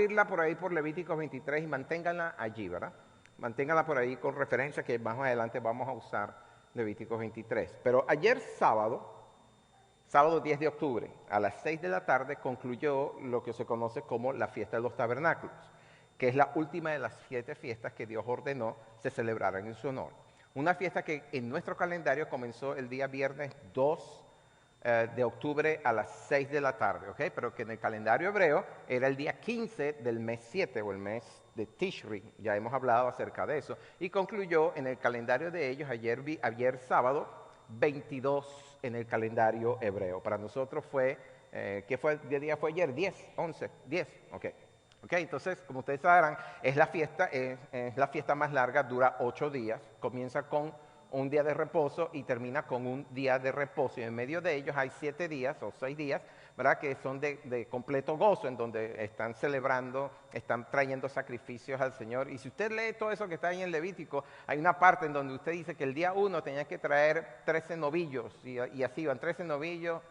Irla por ahí por Levíticos 23 y manténganla allí, ¿verdad? Manténganla por ahí con referencia que más adelante vamos a usar Levíticos 23. Pero ayer sábado 10 de octubre, a las 6 de la tarde, concluyó lo que se conoce como la fiesta de los tabernáculos, que es la última de las 7 fiestas que Dios ordenó se celebraran en su honor. Una fiesta que en nuestro calendario comenzó el día viernes 2 de octubre a las 6 de la tarde, ¿ok? Pero que en el calendario hebreo era el día 15 del mes 7 o el mes de Tishri, ya hemos hablado acerca de eso, y concluyó en el calendario de ellos ayer sábado 22 en el calendario hebreo. Para nosotros fue, ¿qué fue? ¿Qué día fue ayer? 10, 11, 10, ok. Ok, entonces, como ustedes sabrán, es la fiesta más larga, dura 8 días, comienza con un día de reposo y termina con un día de reposo. Y en medio de ellos hay 7 días o 6 días, ¿verdad? Que son de completo gozo, en donde están celebrando, están trayendo sacrificios al Señor. Y si usted lee todo eso que está ahí en Levítico, hay una parte en donde usted dice que el día 1 tenía que traer 13 novillos, y así van 13 novillos,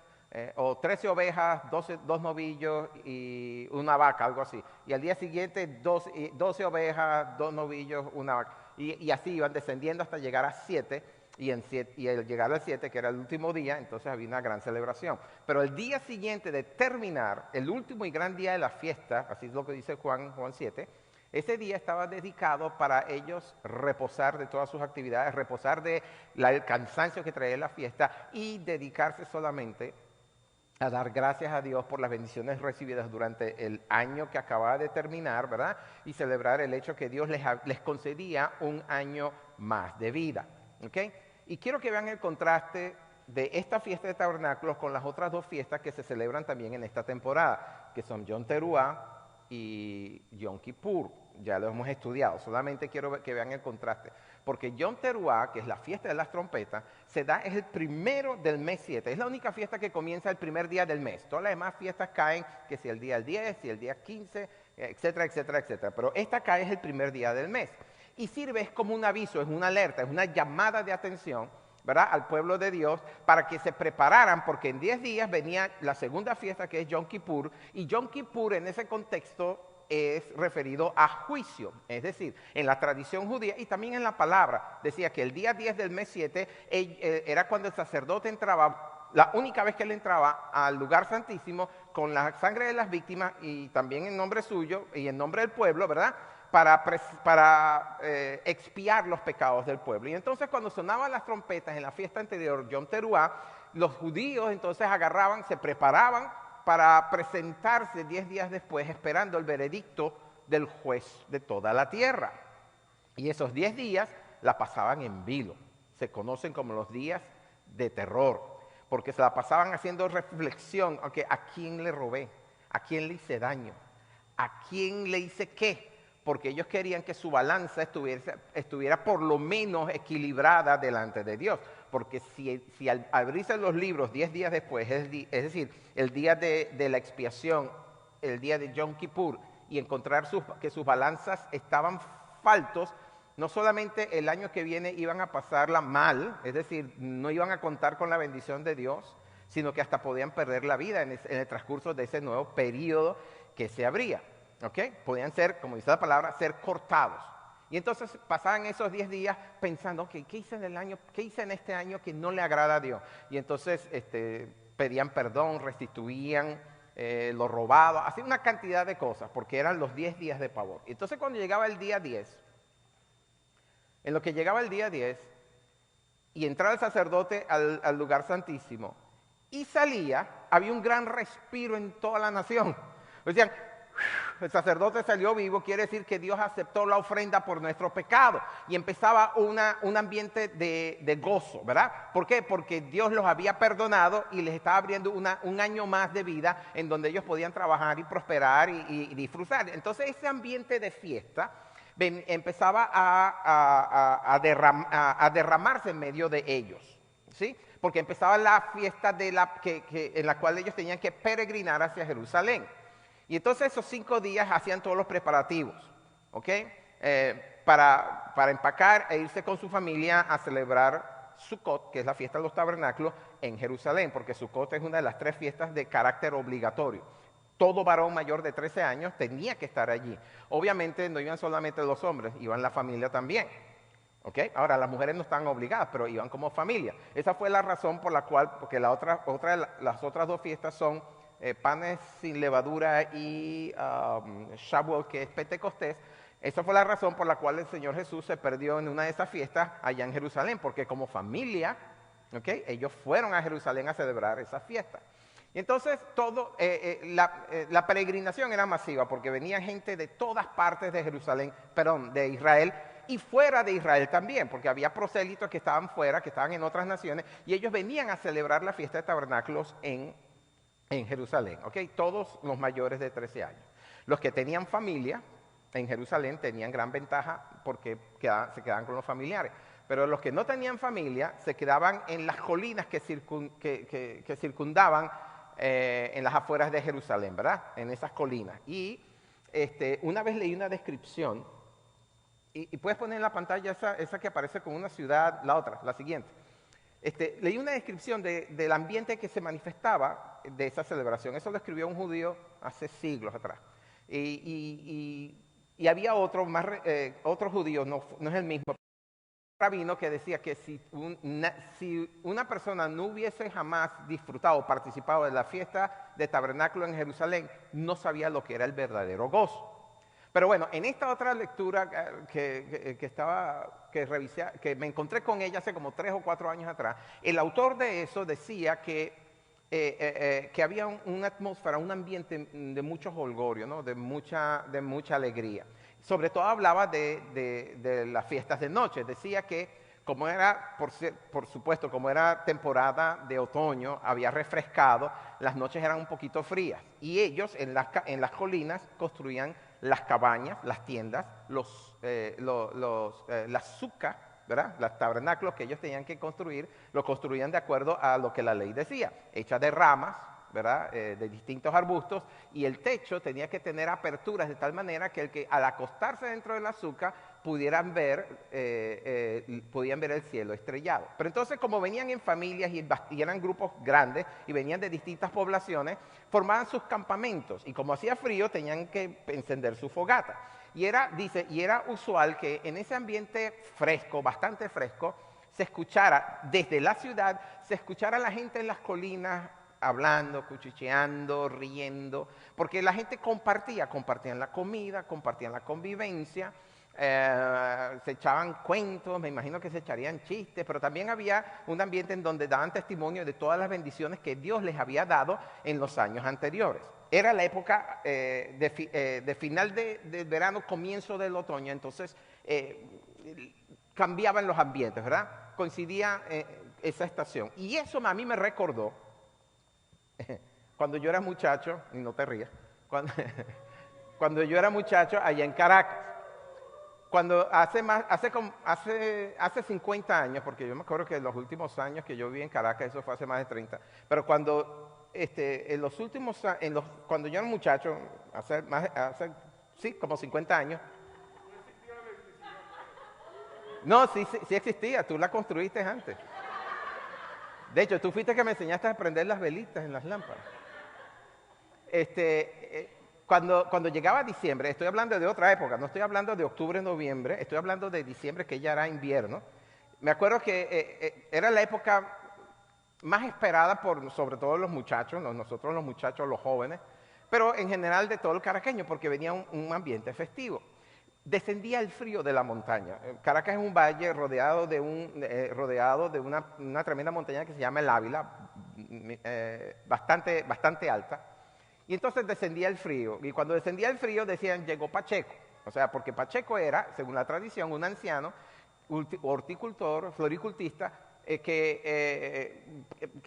o 13 ovejas, 2 novillos y una vaca, algo así. Y al día siguiente 12 ovejas, 2 novillos, una vaca. Y así iban descendiendo hasta llegar a 7, y al llegar al 7, que era el último día, entonces había una gran celebración. Pero el día siguiente de terminar, el último y gran día de la fiesta, así es lo que dice Juan 7, ese día estaba dedicado para ellos reposar de todas sus actividades, reposar del cansancio que traía la fiesta y dedicarse solamente a dar gracias a Dios por las bendiciones recibidas durante el año que acababa de terminar, ¿verdad? Y celebrar el hecho que Dios les concedía un año más de vida, ¿ok? Y quiero que vean el contraste de esta fiesta de tabernáculos con las otras 2 fiestas que se celebran también en esta temporada, que son Yom Teruah y Yom Kippur. Ya lo hemos estudiado, solamente quiero que vean el contraste. Porque Yom Teruah, que es la fiesta de las trompetas, es el primero del mes 7. Es la única fiesta que comienza el primer día del mes. Todas las demás fiestas caen, que si el día 10, si el día 15, etcétera, etcétera, etcétera. Pero esta cae es el primer día del mes. Y sirve, es como un aviso, es una alerta, es una llamada de atención, ¿verdad?, al pueblo de Dios para que se prepararan, porque en 10 días venía la segunda fiesta, que es Yom Kippur, y Yom Kippur en ese contexto es referido a juicio, es decir, en la tradición judía y también en la palabra, decía que el día 10 del mes 7 era cuando el sacerdote entraba, la única vez que él entraba al lugar santísimo con la sangre de las víctimas y también en nombre suyo y en nombre del pueblo, ¿verdad?, para expiar los pecados del pueblo. Y entonces cuando sonaban las trompetas en la fiesta anterior, Yom Teruah, los judíos entonces agarraban, se preparaban para presentarse 10 días después esperando el veredicto del juez de toda la tierra. Y esos 10 días la pasaban en vilo. Se conocen como los días de terror, porque se la pasaban haciendo reflexión, okay, ¿a quién le robé? ¿A quién le hice daño? ¿A quién le hice qué? Porque ellos querían que su balanza estuviera por lo menos equilibrada delante de Dios. Porque si al abrirse los libros 10 días después, es decir, el día de la expiación, el día de Yom Kippur, y encontrar que sus balanzas estaban faltos, no solamente el año que viene iban a pasarla mal, es decir, no iban a contar con la bendición de Dios, sino que hasta podían perder la vida en el transcurso de ese nuevo periodo que se abría. ¿Ok? Podían ser, como dice la palabra, ser cortados. Y entonces pasaban esos 10 días pensando, ok, ¿qué hice en este año que no le agrada a Dios? Y entonces pedían perdón, restituían lo robado, hacían una cantidad de cosas, porque eran los 10 días de pavor. Y entonces cuando llegaba el día 10, en lo que llegaba el día 10, y entraba el sacerdote al lugar santísimo, y salía, había un gran respiro en toda la nación. Decían, el sacerdote salió vivo, quiere decir que Dios aceptó la ofrenda por nuestro pecado. Y empezaba un ambiente de gozo, ¿verdad? ¿Por qué? Porque Dios los había perdonado y les estaba abriendo un año más de vida en donde ellos podían trabajar y prosperar y disfrutar. Entonces ese ambiente de fiesta empezaba a derramarse en medio de ellos, ¿sí? Porque empezaba la fiesta en la cual ellos tenían que peregrinar hacia Jerusalén. Y entonces esos 5 días hacían todos los preparativos, ¿ok? Para empacar e irse con su familia a celebrar Sukkot, que es la fiesta de los tabernáculos, en Jerusalén, porque Sukkot es una de las 3 fiestas de carácter obligatorio. todo varón mayor de 13 años tenía que estar allí. Obviamente no iban solamente los hombres, iban la familia también. ¿Okay? Ahora, las mujeres no estaban obligadas, pero iban como familia. Esa fue la razón por la cual, porque las otras dos fiestas son panes sin levadura y Shavuot, que es Pentecostés. Esa fue la razón por la cual el Señor Jesús se perdió en una de esas fiestas allá en Jerusalén, porque como familia, ¿okay? Ellos fueron a Jerusalén a celebrar esa fiesta. Y entonces la peregrinación era masiva, porque venía gente de todas partes de Jerusalén, perdón, de Israel, y fuera de Israel también, porque había prosélitos que estaban fuera, que estaban en otras naciones, y ellos venían a celebrar la fiesta de tabernáculos en Jerusalén, ¿ok? Todos los mayores de 13 años. Los que tenían familia en Jerusalén tenían gran ventaja porque se quedaban con los familiares, pero los que no tenían familia se quedaban en las colinas que circundaban en las afueras de Jerusalén, ¿verdad? En esas colinas. Y una vez leí una descripción, y puedes poner en la pantalla esa que aparece como una ciudad, la otra, la siguiente. Leí una descripción del ambiente que se manifestaba de esa celebración. Eso lo escribió un judío hace siglos atrás. Y había otro judío, no es el mismo, rabino que decía que si una persona no hubiese jamás disfrutado o participado de la fiesta de tabernáculo en Jerusalén, no sabía lo que era el verdadero gozo. Pero bueno, en esta otra lectura que revisé, que me encontré con ella hace como 3 o 4 años atrás, el autor de eso decía que había una atmósfera, un ambiente de mucho jolgorio, ¿no? de mucha alegría. Sobre todo hablaba de las fiestas de noche. Decía que como era, por supuesto, como era temporada de otoño, había refrescado, las noches eran un poquito frías. Y ellos en las colinas construían las cabañas, las tiendas, las sucas, ¿verdad? Los tabernáculos que ellos tenían que construir, lo construían de acuerdo a lo que la ley decía, hechas de ramas, ¿verdad? De distintos arbustos, y el techo tenía que tener aperturas de tal manera que el que al acostarse dentro de la suca podían ver el cielo estrellado. Pero entonces, como venían en familias y eran grupos grandes y venían de distintas poblaciones, formaban sus campamentos, y como hacía frío tenían que encender su fogata. Y era usual que en ese ambiente fresco, bastante fresco, se escuchara desde la ciudad, se escuchara a la gente en las colinas hablando, cuchicheando, riendo, porque la gente compartían la comida, compartían la convivencia, se echaban cuentos, me imagino que se echarían chistes, pero también había un ambiente en donde daban testimonio de todas las bendiciones que Dios les había dado en los años anteriores. Era la época de final del verano, comienzo del otoño, entonces cambiaban los ambientes, ¿verdad? Coincidía esa estación. Y eso a mí me recordó cuando yo era muchacho, y no te rías, cuando yo era muchacho allá en Caracas. Cuando hace 50 años, porque yo me acuerdo que en los últimos años que yo viví en Caracas, eso fue hace más de 30, pero cuando cuando yo era muchacho, sí, como 50 años. No, sí existía, tú la construiste antes. De hecho, tú fuiste que me enseñaste a prender las velitas en las lámparas. Cuando llegaba diciembre, estoy hablando de otra época, no estoy hablando de octubre, noviembre, estoy hablando de diciembre, que ya era invierno. Me acuerdo que era la época más esperada sobre todo los muchachos, nosotros los muchachos, los jóvenes, pero en general de todo el caraqueño, porque venía un ambiente festivo. Descendía el frío de la montaña. Caracas es un valle rodeado de una tremenda montaña que se llama el Ávila, bastante alta. Y entonces descendía el frío. Y cuando descendía el frío decían, llegó Pacheco. O sea, porque Pacheco era, según la tradición, un anciano, horticultor, floricultista, que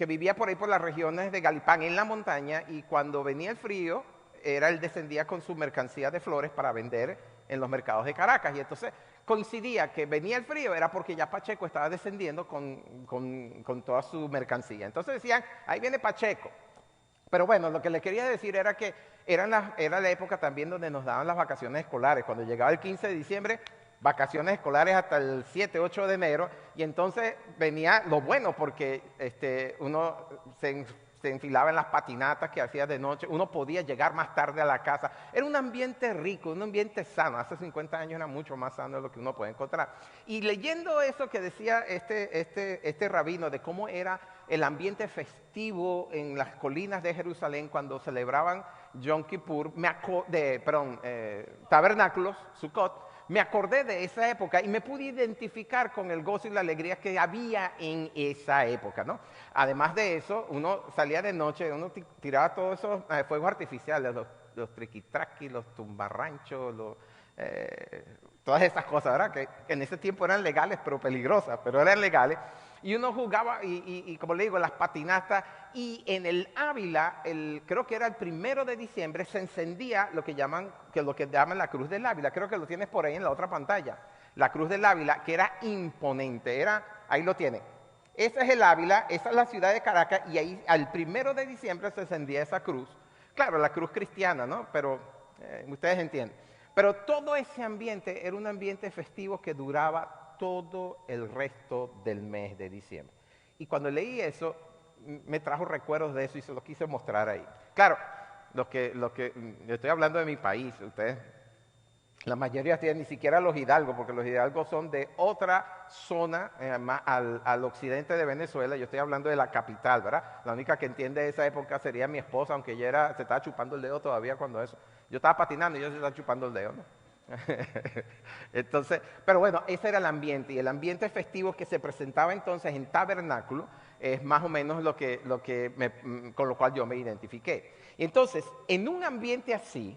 vivía por ahí por las regiones de Galipán, en la montaña, y cuando venía el frío, él descendía con su mercancía de flores para vender en los mercados de Caracas. Y entonces coincidía que venía el frío, era porque ya Pacheco estaba descendiendo con toda su mercancía. Entonces decían, ahí viene Pacheco. Pero bueno, lo que les quería decir era que era la época también donde nos daban las vacaciones escolares. Cuando llegaba el 15 de diciembre, vacaciones escolares hasta el 7, 8 de enero, y entonces venía lo bueno, porque uno se se enfilaba en las patinatas que hacía de noche, uno podía llegar más tarde a la casa. Era un ambiente rico, un ambiente sano. Hace 50 años era mucho más sano de lo que uno puede encontrar. Y leyendo eso que decía este rabino de cómo era el ambiente festivo en las colinas de Jerusalén cuando celebraban Yom Kippur, tabernáculos, Sukkot, me acordé de esa época y me pude identificar con el gozo y la alegría que había en esa época, ¿no? Además de eso, uno salía de noche, uno tiraba todos esos fuegos artificiales, los triquitraquis, los tumbarranchos, todas esas cosas, ¿verdad? Que en ese tiempo eran legales, pero peligrosas, pero eran legales. Y uno jugaba, y como le digo, las patinatas, y en el Ávila, creo que era el 1 de diciembre, se encendía lo que llaman la Cruz del Ávila. Creo que lo tienes por ahí en la otra pantalla. La Cruz del Ávila, que era imponente, ahí lo tiene. Ese es el Ávila, esa es la ciudad de Caracas, y ahí al 1 de diciembre se encendía esa cruz. Claro, la cruz cristiana, ¿no? Pero ustedes entienden. Pero todo ese ambiente era un ambiente festivo que duraba todo el resto del mes de diciembre. Y cuando leí eso, me trajo recuerdos de eso y se los quise mostrar ahí. Claro, yo estoy hablando de mi país, ustedes, la mayoría tienen ni siquiera los hidalgos, porque los hidalgos son de otra zona, más al occidente de Venezuela. Yo estoy hablando de la capital, ¿verdad? La única que entiende esa época sería mi esposa, aunque ella se estaba chupando el dedo todavía cuando eso. Yo estaba patinando y ella se estaba chupando el dedo, ¿no? Entonces, pero bueno, ese era el ambiente, y el ambiente festivo que se presentaba entonces en tabernáculo es más o menos con lo cual yo me identifiqué. Y entonces, en un ambiente así,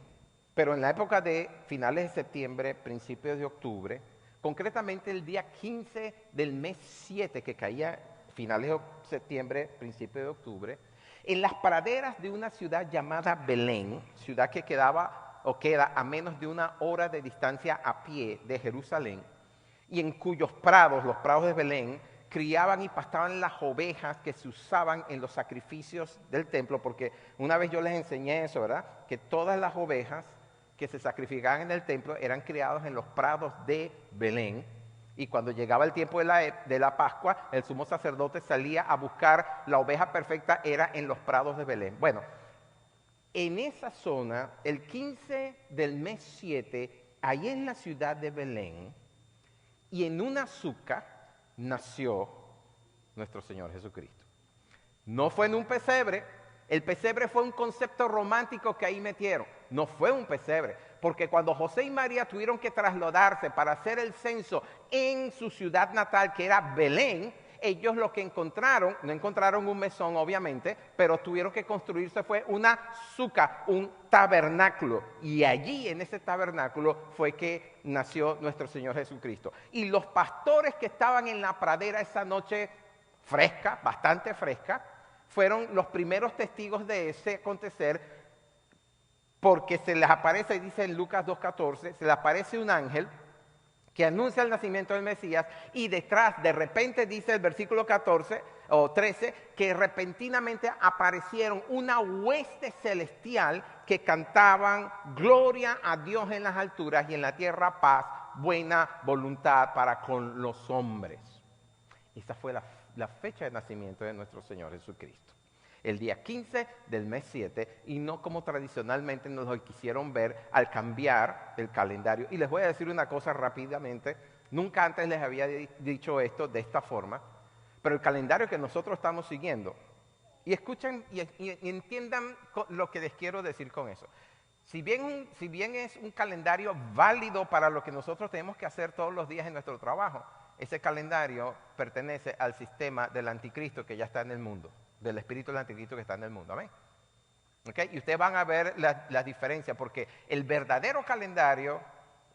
pero en la época de finales de septiembre, principios de octubre, concretamente el día 15 del mes 7, que caía finales de septiembre, principios de octubre, en las praderas de una ciudad llamada Belén, ciudad que queda a menos de 1 hora de distancia a pie de Jerusalén, y en cuyos prados, los prados de Belén, criaban y pastaban las ovejas que se usaban en los sacrificios del templo, porque una vez yo les enseñé eso, ¿verdad? Que todas las ovejas que se sacrificaban en el templo eran criadas en los prados de Belén, y cuando llegaba el tiempo de la Pascua, el sumo sacerdote salía a buscar la oveja perfecta, era en los prados de Belén. Bueno, en esa zona, el 15 del mes 7, ahí en la ciudad de Belén, y en una azúcar, nació nuestro Señor Jesucristo. No fue en un pesebre. El pesebre fue un concepto romántico que ahí metieron. No fue un pesebre, porque cuando José y María tuvieron que trasladarse para hacer el censo en su ciudad natal, que era Belén, ellos lo que encontraron, no encontraron un mesón obviamente, pero tuvieron que construirse fue una suca, un tabernáculo. Y allí en ese tabernáculo fue que nació nuestro Señor Jesucristo. Y los pastores que estaban en la pradera esa noche fresca, bastante fresca, fueron los primeros testigos de ese acontecer, porque se les aparece, dice en Lucas 2:14, se les aparece un ángel que anuncia el nacimiento del Mesías, y detrás, de repente, dice el versículo 14 o 13, que repentinamente aparecieron una hueste celestial que cantaban gloria a Dios en las alturas y en la tierra paz, buena voluntad para con los hombres. Esa fue la fecha de nacimiento de nuestro Señor Jesucristo. El día 15 del mes 7, y no como tradicionalmente nos lo quisieron ver al cambiar el calendario. Y les voy a decir una cosa rápidamente, nunca antes les había dicho esto de esta forma, pero el calendario que nosotros estamos siguiendo, y escuchen y entiendan lo que les quiero decir con eso. Si bien es un calendario válido para lo que nosotros tenemos que hacer todos los días en nuestro trabajo, ese calendario pertenece al sistema del anticristo que ya está en el mundo, del espíritu del anticristo que está en el mundo. ¿Amén? ¿Okay? Y ustedes van a ver la diferencia, porque el verdadero calendario,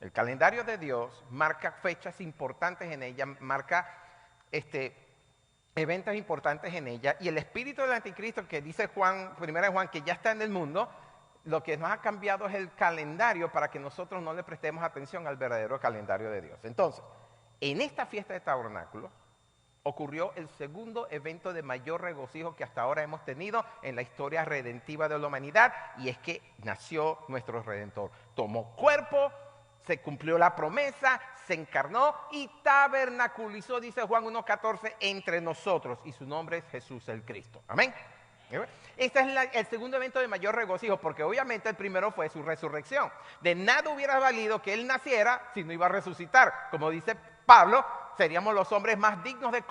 el calendario de Dios, marca fechas importantes en ella, marca eventos importantes en ella, y el espíritu del anticristo que dice Juan, 1 Juan, que ya está en el mundo, lo que nos ha cambiado es el calendario para que nosotros no le prestemos atención al verdadero calendario de Dios. Entonces, en esta fiesta de tabernáculo ocurrió el segundo evento de mayor regocijo que hasta ahora hemos tenido en la historia redentiva de la humanidad, y es que nació nuestro Redentor. Tomó cuerpo, se cumplió la promesa, se encarnó y tabernaculizó, dice Juan 1:14, entre nosotros, y su nombre es Jesús el Cristo. Amén. Este es el segundo evento de mayor regocijo, porque obviamente el primero fue su resurrección. De nada hubiera valido que él naciera si no iba a resucitar. Como dice Pablo, seríamos los hombres más dignos de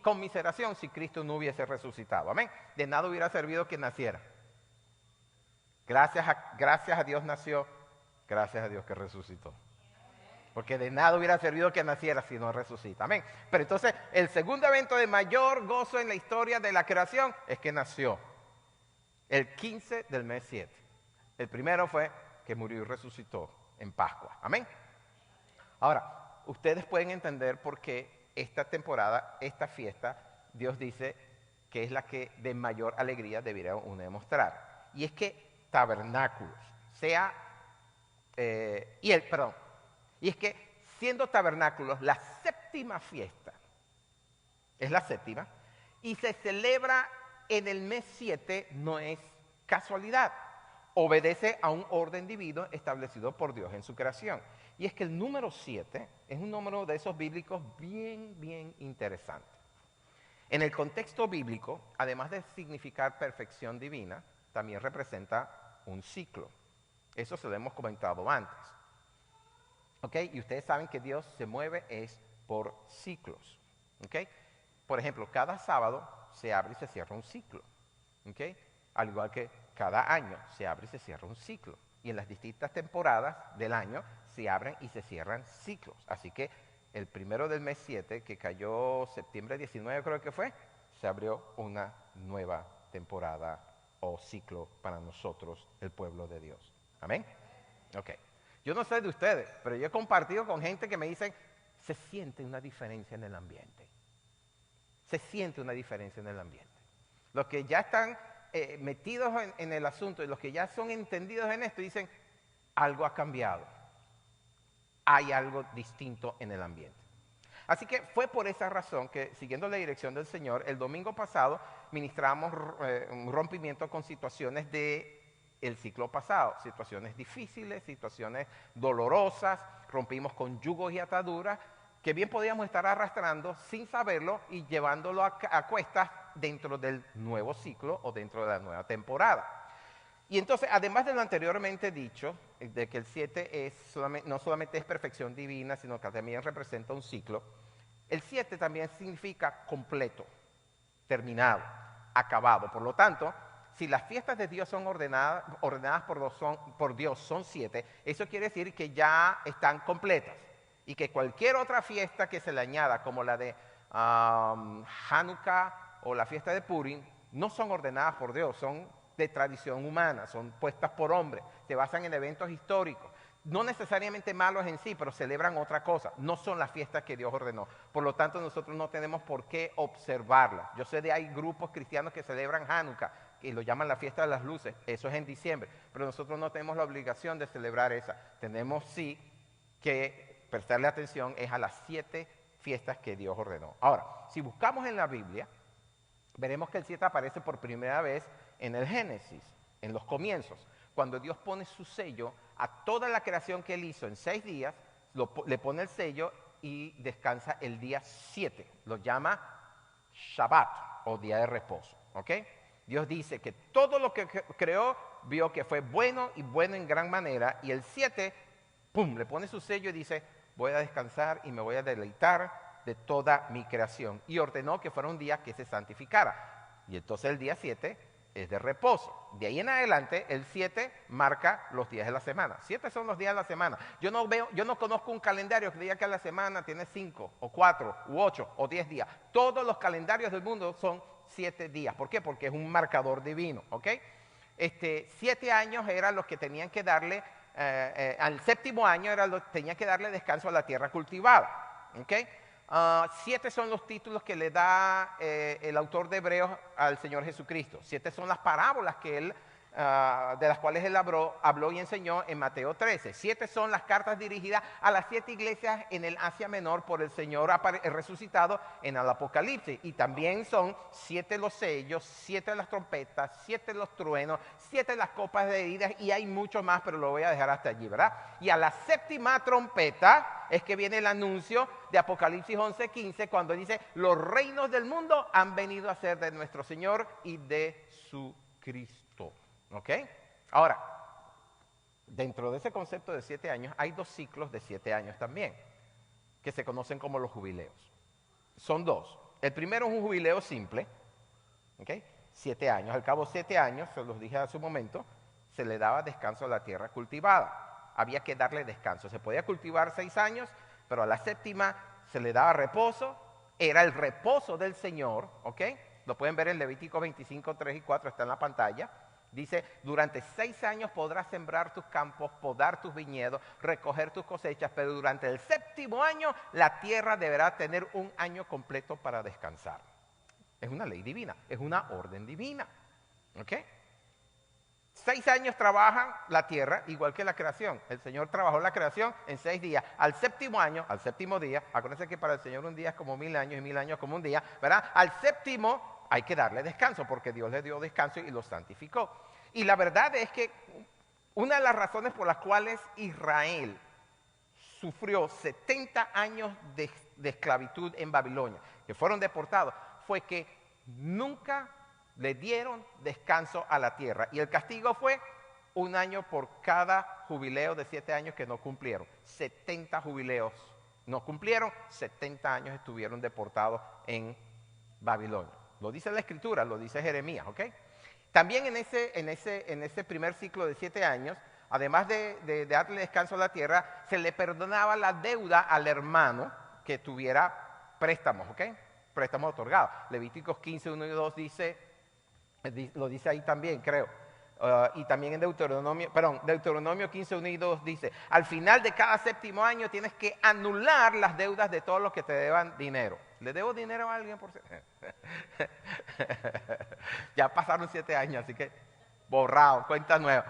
conmiseración si Cristo no hubiese resucitado. Amén. De nada hubiera servido que naciera. Gracias a Dios nació, gracias a Dios que resucitó. Porque de nada hubiera servido que naciera si no resucita. Amén. Pero entonces, el segundo evento de mayor gozo en la historia de la creación es que nació el 15 del mes 7. El primero fue que murió y resucitó en Pascua. Amén. Ahora, ustedes pueden entender por qué esta temporada, esta fiesta, Dios dice que es la que de mayor alegría debería uno demostrar. Y es que tabernáculos, y es que siendo tabernáculos la séptima fiesta, es la séptima, y se celebra en el mes 7, no es casualidad. Obedece a un orden divino establecido por Dios en su creación. Y es que el número 7 es un número de esos bíblicos bien interesante. En el contexto bíblico, además de significar perfección divina, también representa un ciclo. Eso se lo hemos comentado antes. ¿Ok? Y ustedes saben que Dios se mueve es por ciclos. ¿Ok? Por ejemplo, cada sábado se abre y se cierra un ciclo. ¿Ok? Al igual que cada año se abre y se cierra un ciclo. Y en las distintas temporadas del año se abren y se cierran ciclos. Así que el primero del mes 7, que cayó septiembre 19 creo que fue, se abrió una nueva temporada o ciclo para nosotros, el pueblo de Dios. ¿Amén? Ok. Yo no sé de ustedes, pero yo he compartido con gente que me dicen, se siente una diferencia en el ambiente. Se siente una diferencia en el ambiente. Los que ya están metidos en el asunto y los que ya son entendidos en esto dicen, algo ha cambiado. Hay algo distinto en el ambiente. Así que fue por esa razón que, siguiendo la dirección del Señor, el domingo pasado ministramos un rompimiento con situaciones del ciclo pasado, situaciones difíciles, situaciones dolorosas, rompimos con yugos y ataduras que bien podíamos estar arrastrando sin saberlo y llevándolo a cuestas dentro del nuevo ciclo o dentro de la nueva temporada. Y entonces, además de lo anteriormente dicho, de que el 7 no solamente es perfección divina, sino que también representa un ciclo, el 7 también significa completo, terminado, acabado. Por lo tanto, si las fiestas de Dios son ordenadas por Dios son 7, eso quiere decir que ya están completas. Y que cualquier otra fiesta que se le añada, como la de Hanukkah o la fiesta de Purim, no son ordenadas por Dios, son de tradición humana, son puestas por hombres, se basan en eventos históricos, no necesariamente malos en sí, pero celebran otra cosa, no son las fiestas que Dios ordenó. Por lo tanto, nosotros no tenemos por qué observarlas. Yo sé de hay grupos cristianos que celebran Hanukkah, que lo llaman la fiesta de las luces, eso es en diciembre, pero nosotros no tenemos la obligación de celebrar esa. Tenemos sí que prestarle atención es a las 7 fiestas que Dios ordenó. Ahora, si buscamos en la Biblia, veremos que el 7 aparece por primera vez en el Génesis, en los comienzos, cuando Dios pone su sello a toda la creación que Él hizo en 6 días, le pone el sello y descansa el día 7. Lo llama Shabbat o día de reposo. ¿Ok? Dios dice que todo lo que creó vio que fue bueno y bueno en gran manera, y el 7, ¡pum!, le pone su sello y dice, voy a descansar y me voy a deleitar de toda mi creación. Y ordenó que fuera un día que se santificara. Y entonces el día 7 es de reposo. De ahí en adelante, el 7 marca los días de la semana. 7 son los días de la semana. Yo no conozco un calendario que diga que a la semana tiene 5, o 4, u 8, o 10 días. Todos los calendarios del mundo son 7 días. ¿Por qué? Porque es un marcador divino. ¿Ok? 7 años eran los que tenían que darle, al séptimo año tenía que darle descanso a la tierra cultivada. ¿Ok? 7 son los títulos que le da el autor de Hebreos al Señor Jesucristo. 7 son las parábolas que Él, de las cuales Él habló y enseñó en Mateo 13. 7 son las cartas dirigidas a las 7 iglesias en el Asia Menor por el Señor resucitado en el Apocalipsis. Y también son 7 los sellos, 7 las trompetas, 7 los truenos, 7 las copas de heridas, y hay mucho más, pero lo voy a dejar hasta allí, ¿verdad? Y a la séptima trompeta es que viene el anuncio de Apocalipsis 11:15, cuando dice, los reinos del mundo han venido a ser de nuestro Señor y de Jesucristo. ¿Ok? Ahora, dentro de ese concepto de 7 años, hay 2 ciclos de 7 años también, que se conocen como los jubileos. Son 2. El primero es un jubileo simple, ¿ok? 7 años. Al cabo de 7 años, se los dije hace un momento, se le daba descanso a la tierra cultivada. Había que darle descanso. Se podía cultivar 6 años, pero a la 7ª se le daba reposo. Era el reposo del Señor, ¿ok? Lo pueden ver en Levítico 25, 3 y 4, está en la pantalla. Dice, durante 6 años podrás sembrar tus campos, podar tus viñedos, recoger tus cosechas, pero durante el 7º año la tierra deberá tener un año completo para descansar. Es una ley divina, es una orden divina. ¿Ok? 6 años trabajan la tierra, igual que la creación. El Señor trabajó la creación en 6 días. Al 7º año, al 7º día, acuérdense que para el Señor un día es como 1000 años y 1000 años como un día, ¿verdad? Al 7º hay que darle descanso porque Dios le dio descanso y lo santificó. Y la verdad es que una de las razones por las cuales Israel sufrió 70 años de esclavitud en Babilonia, que fueron deportados, fue que nunca le dieron descanso a la tierra. Y el castigo fue 1 año por cada jubileo de 7 años que no cumplieron. 70 jubileos no cumplieron, 70 años estuvieron deportados en Babilonia. Lo dice la Escritura, lo dice Jeremías, ¿ok? También en ese primer ciclo de 7 años, además de darle descanso a la tierra, se le perdonaba la deuda al hermano que tuviera préstamos, ¿ok? Préstamos otorgados. Levíticos 15, 1 y 2 lo dice ahí también, creo. Y también en Deuteronomio 15, 1 y 2 dice, al final de cada 7º año tienes que anular las deudas de todos los que te deban dinero. ¿Le debo dinero a alguien por Ya pasaron 7 años, así que borrado, cuenta nueva.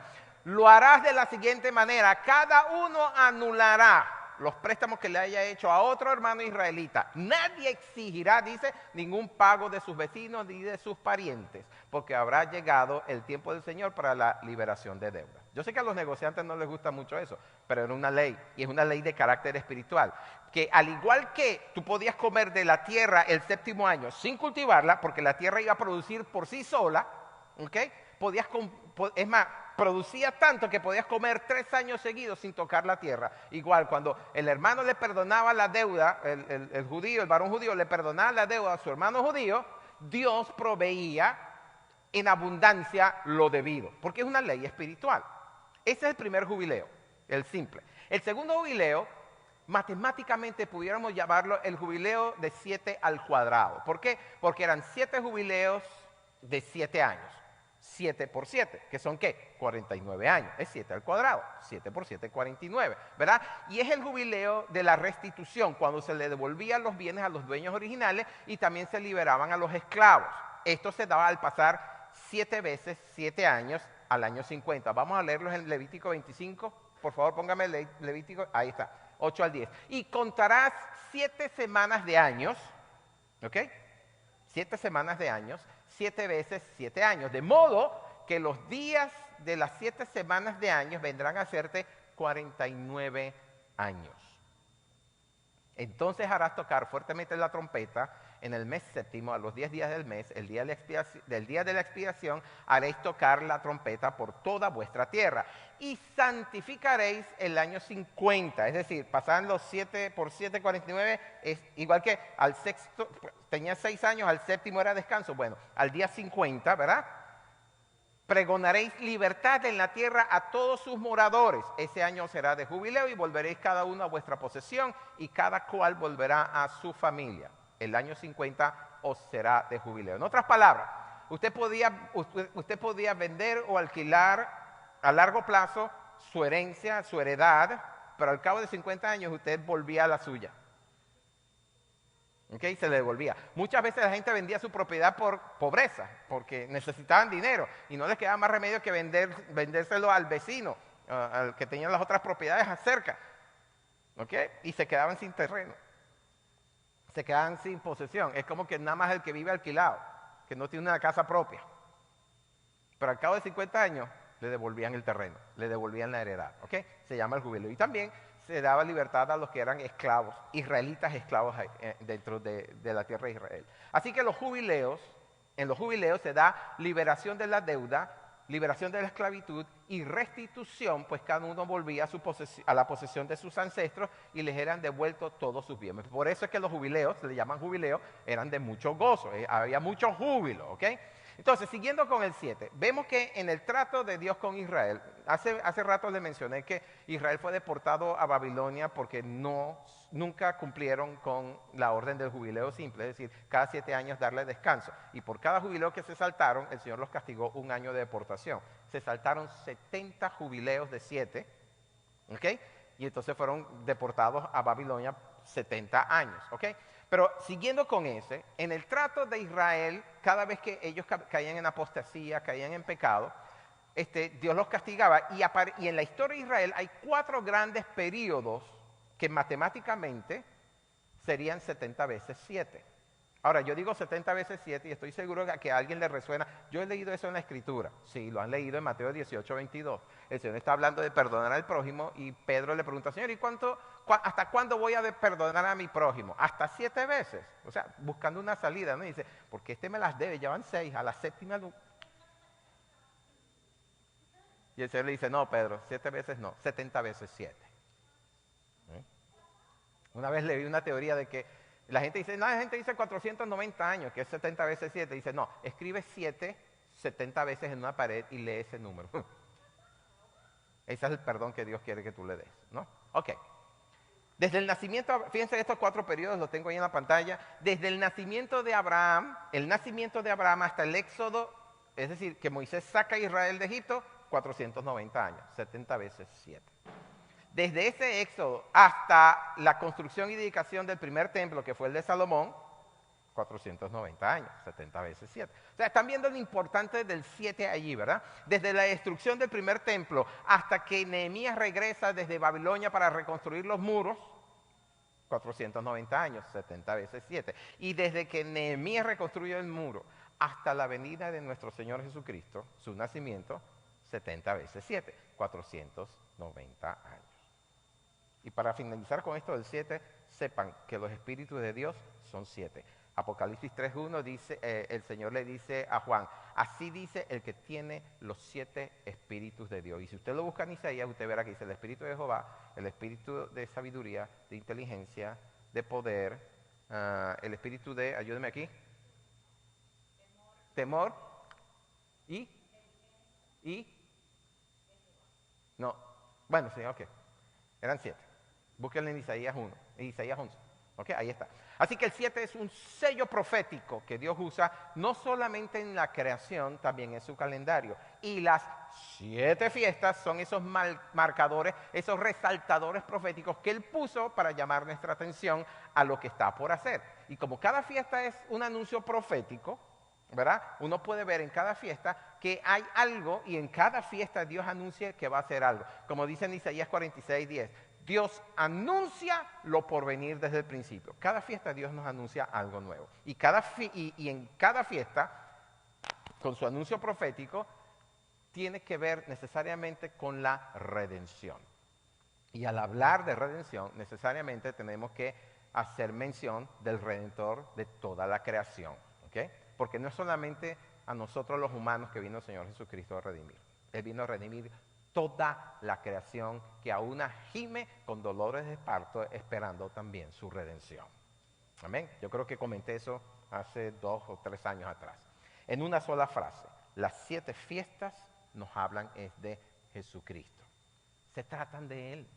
Lo harás de la siguiente manera, cada uno anulará los préstamos que le haya hecho a otro hermano israelita. Nadie exigirá, dice, ningún pago de sus vecinos ni de sus parientes, porque habrá llegado el tiempo del Señor para la liberación de deudas. Yo sé que a los negociantes no les gusta mucho eso, pero era una ley, y es una ley de carácter espiritual, que al igual que tú podías comer de la tierra el 7º año sin cultivarla, porque la tierra iba a producir por sí sola, ¿ok? Es más, producía tanto que podías comer 3 años seguidos sin tocar la tierra. Igual, cuando el hermano le perdonaba la deuda, el varón judío le perdonaba la deuda a su hermano judío, Dios proveía en abundancia lo debido, porque es una ley espiritual. Ese es el primer jubileo, el simple. El segundo jubileo, matemáticamente pudiéramos llamarlo el jubileo de 7 al cuadrado. ¿Por qué? Porque eran 7 jubileos de 7 años. 7 por 7, que son ¿qué? 49 años, es 7 al cuadrado, 7 por 7, 49, ¿verdad? Y es el jubileo de la restitución, cuando se le devolvían los bienes a los dueños originales y también se liberaban a los esclavos. Esto se daba al pasar 7 veces 7 años al año 50. Vamos a leerlos en Levítico 25, por favor póngame Levítico, ahí está, 8 al 10. Y contarás 7 semanas de años, ¿ok? 7 semanas de años, 7 veces 7 años, de modo que los días de las 7 semanas de años vendrán a hacerte 49 años. Entonces harás tocar fuertemente la trompeta en el mes 7º, a los 10 días del mes, el día de la expiación, haréis tocar la trompeta por toda vuestra tierra. Y santificaréis el año 50, es decir, pasaban los 7 por 7, 49, es igual que al sexto, tenía 6 años, al 7º era descanso. Bueno, al día 50, ¿verdad? Pregonaréis libertad en la tierra a todos sus moradores. Ese año será de jubileo y volveréis cada uno a vuestra posesión y cada cual volverá a su familia. El año 50 os será de jubileo. En otras palabras, usted podía vender o alquilar a largo plazo su herencia, su heredad, pero al cabo de 50 años usted volvía a la suya. ¿Ok? Se le devolvía. Muchas veces la gente vendía su propiedad por pobreza, porque necesitaban dinero y no les quedaba más remedio que vendérselo al vecino, al que tenía las otras propiedades cerca. ¿Ok? Y se quedaban sin terreno. Se quedaban sin posesión. Es como que nada más el que vive alquilado, que no tiene una casa propia. Pero al cabo de 50 años le devolvían el terreno, le devolvían la heredad. ¿Ok? Se llama el jubileo. Y también se daba libertad a los que eran esclavos, israelitas esclavos dentro de la tierra de Israel. Así que los jubileos En los jubileos se da liberación de la deuda, liberación de la esclavitud y restitución, pues cada uno volvía a la posesión de sus ancestros y les eran devueltos todos sus bienes. Por eso es que los jubileos, se le llaman jubileos, eran de mucho gozo, había mucho júbilo, ¿ok? Entonces, siguiendo con el 7, vemos que en el trato de Dios con Israel, hace rato le mencioné que Israel fue deportado a Babilonia porque nunca cumplieron con la orden del jubileo simple, es decir, cada 7 años darle descanso. Y por cada jubileo que se saltaron, el Señor los castigó 1 año de deportación. Se saltaron 70 jubileos de 7, ¿ok? Y entonces fueron deportados a Babilonia 70 años, ¿ok? Pero siguiendo con ese, en el trato de Israel, cada vez que ellos caían en apostasía, caían en pecado, Dios los castigaba. Y en la historia de Israel hay 4 grandes periodos que matemáticamente serían 70 veces 7. Ahora, yo digo 70 veces 7 y estoy seguro que a alguien le resuena. Yo he leído eso en la Escritura. Sí, lo han leído en Mateo 18, 22. El Señor está hablando de perdonar al prójimo y Pedro le pregunta, Señor, ¿y hasta cuándo voy a perdonar a mi prójimo? Hasta 7 veces. O sea, buscando una salida, ¿no? Y dice, porque este me las debe, ya van 6, a la séptima no. Y el Señor le dice, no, Pedro, 7 veces no, 70 veces 7. Una vez leí una teoría de que la gente dice 490 años, que es 70 veces 7. Dice, no, escribe 7, 70 veces en una pared y lee ese número. Ese es el perdón que Dios quiere que tú le des, ¿no? Ok. Desde el nacimiento, fíjense estos 4 periodos, los tengo ahí en la pantalla. Desde el nacimiento de Abraham hasta el Éxodo, es decir, que Moisés saca a Israel de Egipto, 490 años, 70 veces 7. Desde ese éxodo hasta la construcción y dedicación del primer templo, que fue el de Salomón, 490 años, 70 veces 7. O sea, están viendo lo importante del 7 allí, ¿verdad? Desde la destrucción del primer templo hasta que Nehemías regresa desde Babilonia para reconstruir los muros, 490 años, 70 veces 7. Y desde que Nehemías reconstruyó el muro hasta la venida de nuestro Señor Jesucristo, su nacimiento, 70 veces 7, 490 años. Y para finalizar con esto del 7, sepan que los espíritus de Dios son 7. Apocalipsis 3.1 dice, el Señor le dice a Juan, así dice el que tiene los 7 espíritus de Dios. Y si usted lo busca en Isaías, usted verá que dice el espíritu de Jehová, el espíritu de sabiduría, de inteligencia, de poder, el espíritu de, ayúdeme aquí, temor y, no, bueno, sí, ok, eran 7. Búsquenlo en Isaías 1, en Isaías 11. ¿Ok? Ahí está. Así que el 7 es un sello profético que Dios usa no solamente en la creación, también en su calendario. Y las 7 fiestas son esos marcadores, esos resaltadores proféticos que Él puso para llamar nuestra atención a lo que está por hacer. Y como cada fiesta es un anuncio profético, ¿verdad? Uno puede ver en cada fiesta que hay algo y en cada fiesta Dios anuncia que va a hacer algo. Como dice en Isaías 46:10. Dios anuncia lo por venir desde el principio. Cada fiesta Dios nos anuncia algo nuevo. Y en cada fiesta, con su anuncio profético, tiene que ver necesariamente con la redención. Y al hablar de redención, necesariamente tenemos que hacer mención del Redentor de toda la creación. ¿Okay? Porque no es solamente a nosotros los humanos que vino el Señor Jesucristo a redimir. Él vino a redimir toda la creación que aún gime con dolores de parto esperando también su redención. Amén. Yo creo que comenté eso hace 2 o 3 años atrás. En una sola frase, las 7 fiestas nos hablan de Jesucristo. Se tratan de Él.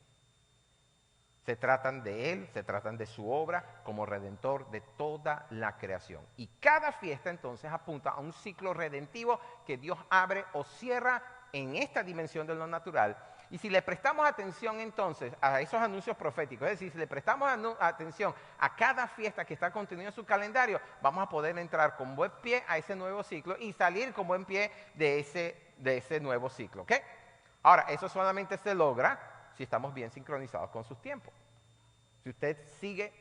Se tratan de Él, se tratan de su obra como redentor de toda la creación. Y cada fiesta entonces apunta a un ciclo redentivo que Dios abre o cierra en esta dimensión de lo natural. Y si le prestamos atención entonces a esos anuncios proféticos, es decir, si le prestamos atención a cada fiesta que está contenida en su calendario, vamos a poder entrar con buen pie a ese nuevo ciclo y salir con buen pie de ese nuevo ciclo. ¿Okay? Ahora, eso solamente se logra si estamos bien sincronizados con sus tiempos. Si usted sigue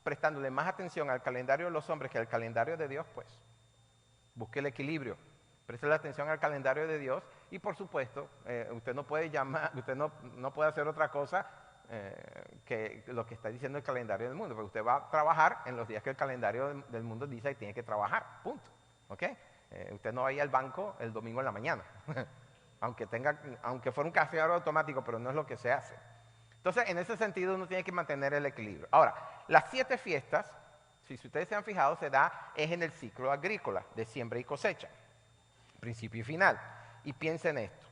prestándole más atención al calendario de los hombres que al calendario de Dios, pues busque el equilibrio. Preste la atención al calendario de Dios y por supuesto, usted no puede no puede hacer otra cosa que lo que está diciendo el calendario del mundo, porque usted va a trabajar en los días que el calendario del mundo dice que tiene que trabajar, punto. ¿ok? Usted no vaya al banco el domingo en la mañana, aunque fuera un cajero automático, pero no es lo que se hace. Entonces, en ese sentido, uno tiene que mantener el equilibrio. Ahora, las 7 fiestas, si ustedes se han fijado, es en el ciclo agrícola de siembra y cosecha, principio y final. Y piensen en esto,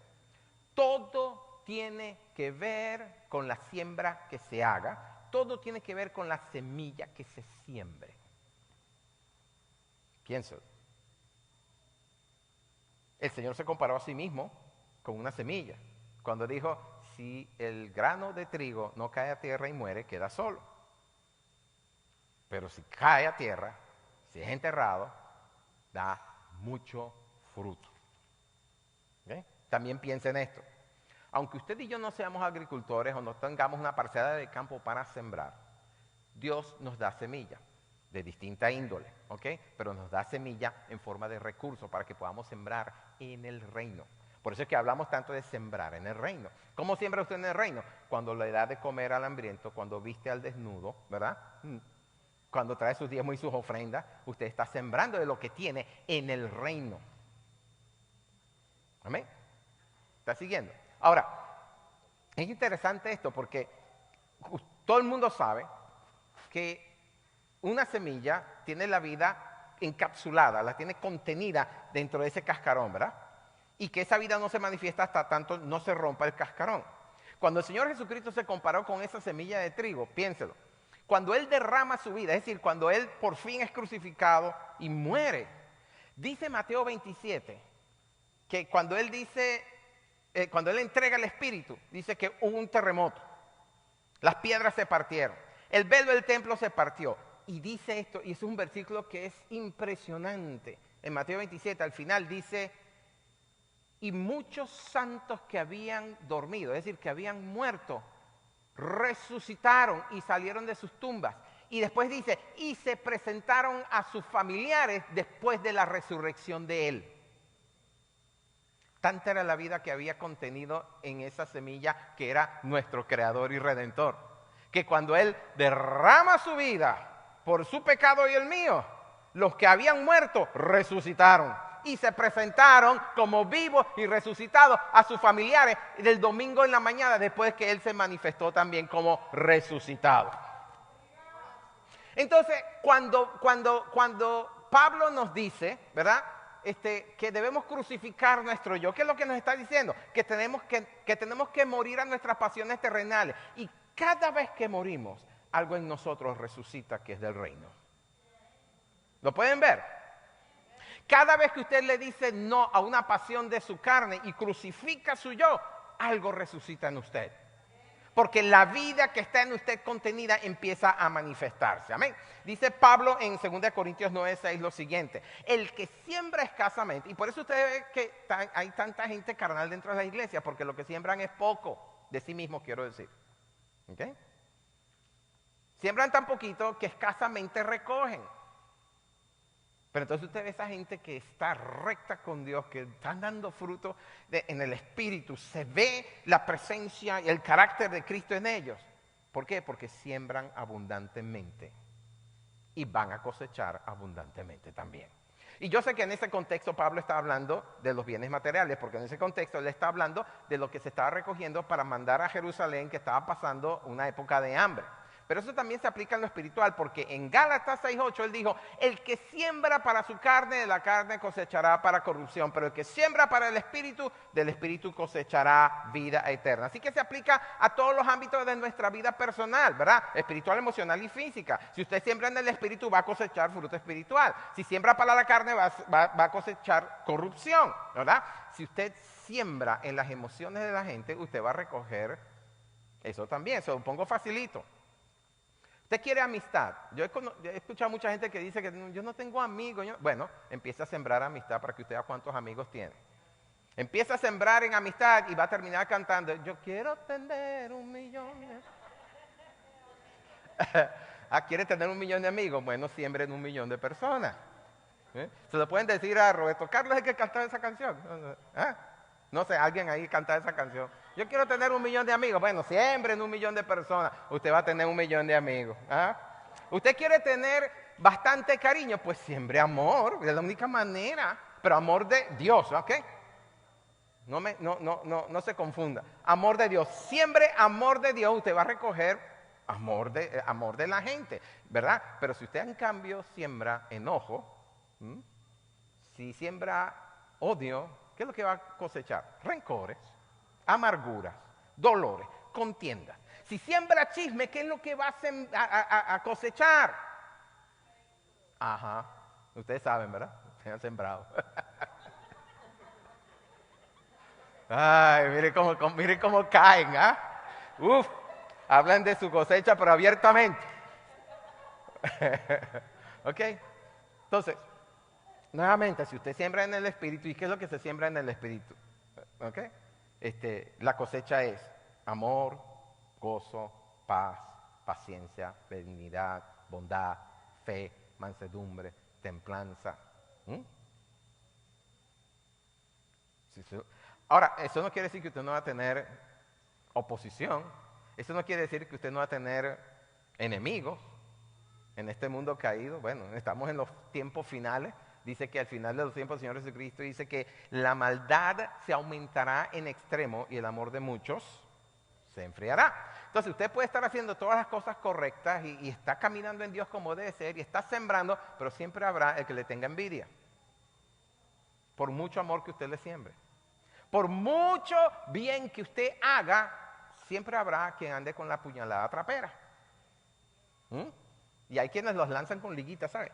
todo tiene que ver con la siembra que se haga, todo tiene que ver con la semilla que se siembre. Piénselo. El Señor se comparó a sí mismo con una semilla, cuando dijo, si el grano de trigo no cae a tierra y muere, queda solo. Pero si cae a tierra, si es enterrado, da mucho fruto. ¿Okay? También piensen en esto. Aunque usted y yo no seamos agricultores o no tengamos una parcela de campo para sembrar, Dios nos da semilla de distinta índole, ¿ok? Pero nos da semilla en forma de recurso para que podamos sembrar en el reino. Por eso es que hablamos tanto de sembrar en el reino. ¿Cómo siembra usted en el reino? Cuando le da de comer al hambriento, cuando viste al desnudo, ¿verdad? Cuando trae sus diezmos y sus ofrendas, usted está sembrando de lo que tiene en el reino. ¿Amén? ¿Está siguiendo? Ahora, es interesante esto porque todo el mundo sabe que una semilla tiene la vida encapsulada, la tiene contenida dentro de ese cascarón, ¿verdad? Y que esa vida no se manifiesta hasta tanto no se rompa el cascarón. Cuando el Señor Jesucristo se comparó con esa semilla de trigo, piénselo, cuando Él derrama su vida, es decir, cuando Él por fin es crucificado y muere, dice Mateo 27, que cuando Él entrega el Espíritu, dice que hubo un terremoto, las piedras se partieron, el velo del templo se partió, y dice esto, y es un versículo que es impresionante, en Mateo 27 al final dice, y muchos santos que habían dormido, es decir, que habían muerto, resucitaron y salieron de sus tumbas. Y después dice, y se presentaron a sus familiares después de la resurrección de Él. Tanta era la vida que había contenido en esa semilla que era nuestro Creador y Redentor, que cuando Él derrama su vida por su pecado y el mío, los que habían muerto resucitaron y se presentaron como vivos y resucitados a sus familiares del domingo en la mañana, después que Él se manifestó también como resucitado. Entonces, cuando Pablo nos dice, ¿verdad?, que debemos crucificar nuestro yo, ¿qué es lo que nos está diciendo? Que tenemos que morir a nuestras pasiones terrenales. Y cada vez que morimos, algo en nosotros resucita que es del reino. ¿Lo pueden ver? Cada vez que usted le dice no a una pasión de su carne y crucifica su yo, algo resucita en usted. Porque la vida que está en usted contenida empieza a manifestarse. Amén. Dice Pablo en 2 Corintios 9:6 lo siguiente. El que siembra escasamente, y por eso usted ve que hay tanta gente carnal dentro de la iglesia, porque lo que siembran es poco de sí mismo, quiero decir. ¿Ok? Siembran tan poquito que escasamente recogen. Pero entonces usted ve esa gente que está recta con Dios, que están dando fruto en el Espíritu. Se ve la presencia y el carácter de Cristo en ellos. ¿Por qué? Porque siembran abundantemente y van a cosechar abundantemente también. Y yo sé que en ese contexto Pablo está hablando de los bienes materiales, porque en ese contexto él está hablando de lo que se estaba recogiendo para mandar a Jerusalén, que estaba pasando una época de hambre. Pero eso también se aplica en lo espiritual, porque en Gálatas 6:8 él dijo, el que siembra para su carne, de la carne cosechará para corrupción, pero el que siembra para el espíritu, del espíritu cosechará vida eterna. Así que se aplica a todos los ámbitos de nuestra vida personal, ¿verdad? Espiritual, emocional y física. Si usted siembra en el espíritu, va a cosechar fruto espiritual. Si siembra para la carne, va a cosechar corrupción, ¿verdad? Si usted siembra en las emociones de la gente, usted va a recoger eso también. Se lo pongo facilito. Usted quiere amistad. Yo he escuchado a mucha gente que dice que yo no tengo amigos. Bueno, empieza a sembrar amistad para que usted vea cuántos amigos tiene. Empieza a sembrar en amistad y va a terminar cantando, yo quiero tener 1 millón de... ¿Quiere tener 1 millón de amigos? Bueno, siembren 1 millón de personas. Se lo pueden decir a Roberto Carlos, el que cantaba esa canción. No sé, alguien ahí canta esa canción. Yo quiero tener 1 millón de amigos. Bueno, siembren 1 millón de personas. Usted va a tener 1 millón de amigos. Usted quiere tener bastante cariño, pues siembre amor, es la única manera, pero amor de Dios, ¿ok? No se confunda. Amor de Dios. Siembre amor de Dios, usted va a recoger amor de la gente, ¿verdad? Pero si usted en cambio siembra enojo, si siembra odio, ¿qué es lo que va a cosechar? Rencores, amarguras, dolores, contiendas. Si siembra chisme, ¿qué es lo que va a cosechar? Ajá, ustedes saben, ¿verdad? Se han sembrado. Ay, miren cómo caen, ¿ah? Uf, hablan de su cosecha, pero abiertamente. ¿Ok? Entonces, nuevamente, si usted siembra en el Espíritu, ¿y qué es lo que se siembra en el Espíritu? ¿Ok? La cosecha es amor, gozo, paz, paciencia, benignidad, bondad, fe, mansedumbre, templanza. Ahora, eso no quiere decir que usted no va a tener oposición. Eso no quiere decir que usted no va a tener enemigos en este mundo caído. Bueno, estamos en los tiempos finales. Dice que al final de los tiempos el Señor Jesucristo dice que la maldad se aumentará en extremo y el amor de muchos se enfriará. Entonces usted puede estar haciendo todas las cosas correctas y está caminando en Dios como debe ser y está sembrando, pero siempre habrá el que le tenga envidia. Por mucho amor que usted le siembre. Por mucho bien que usted haga, siempre habrá quien ande con la puñalada trapera. Y hay quienes los lanzan con liguitas, ¿sabe?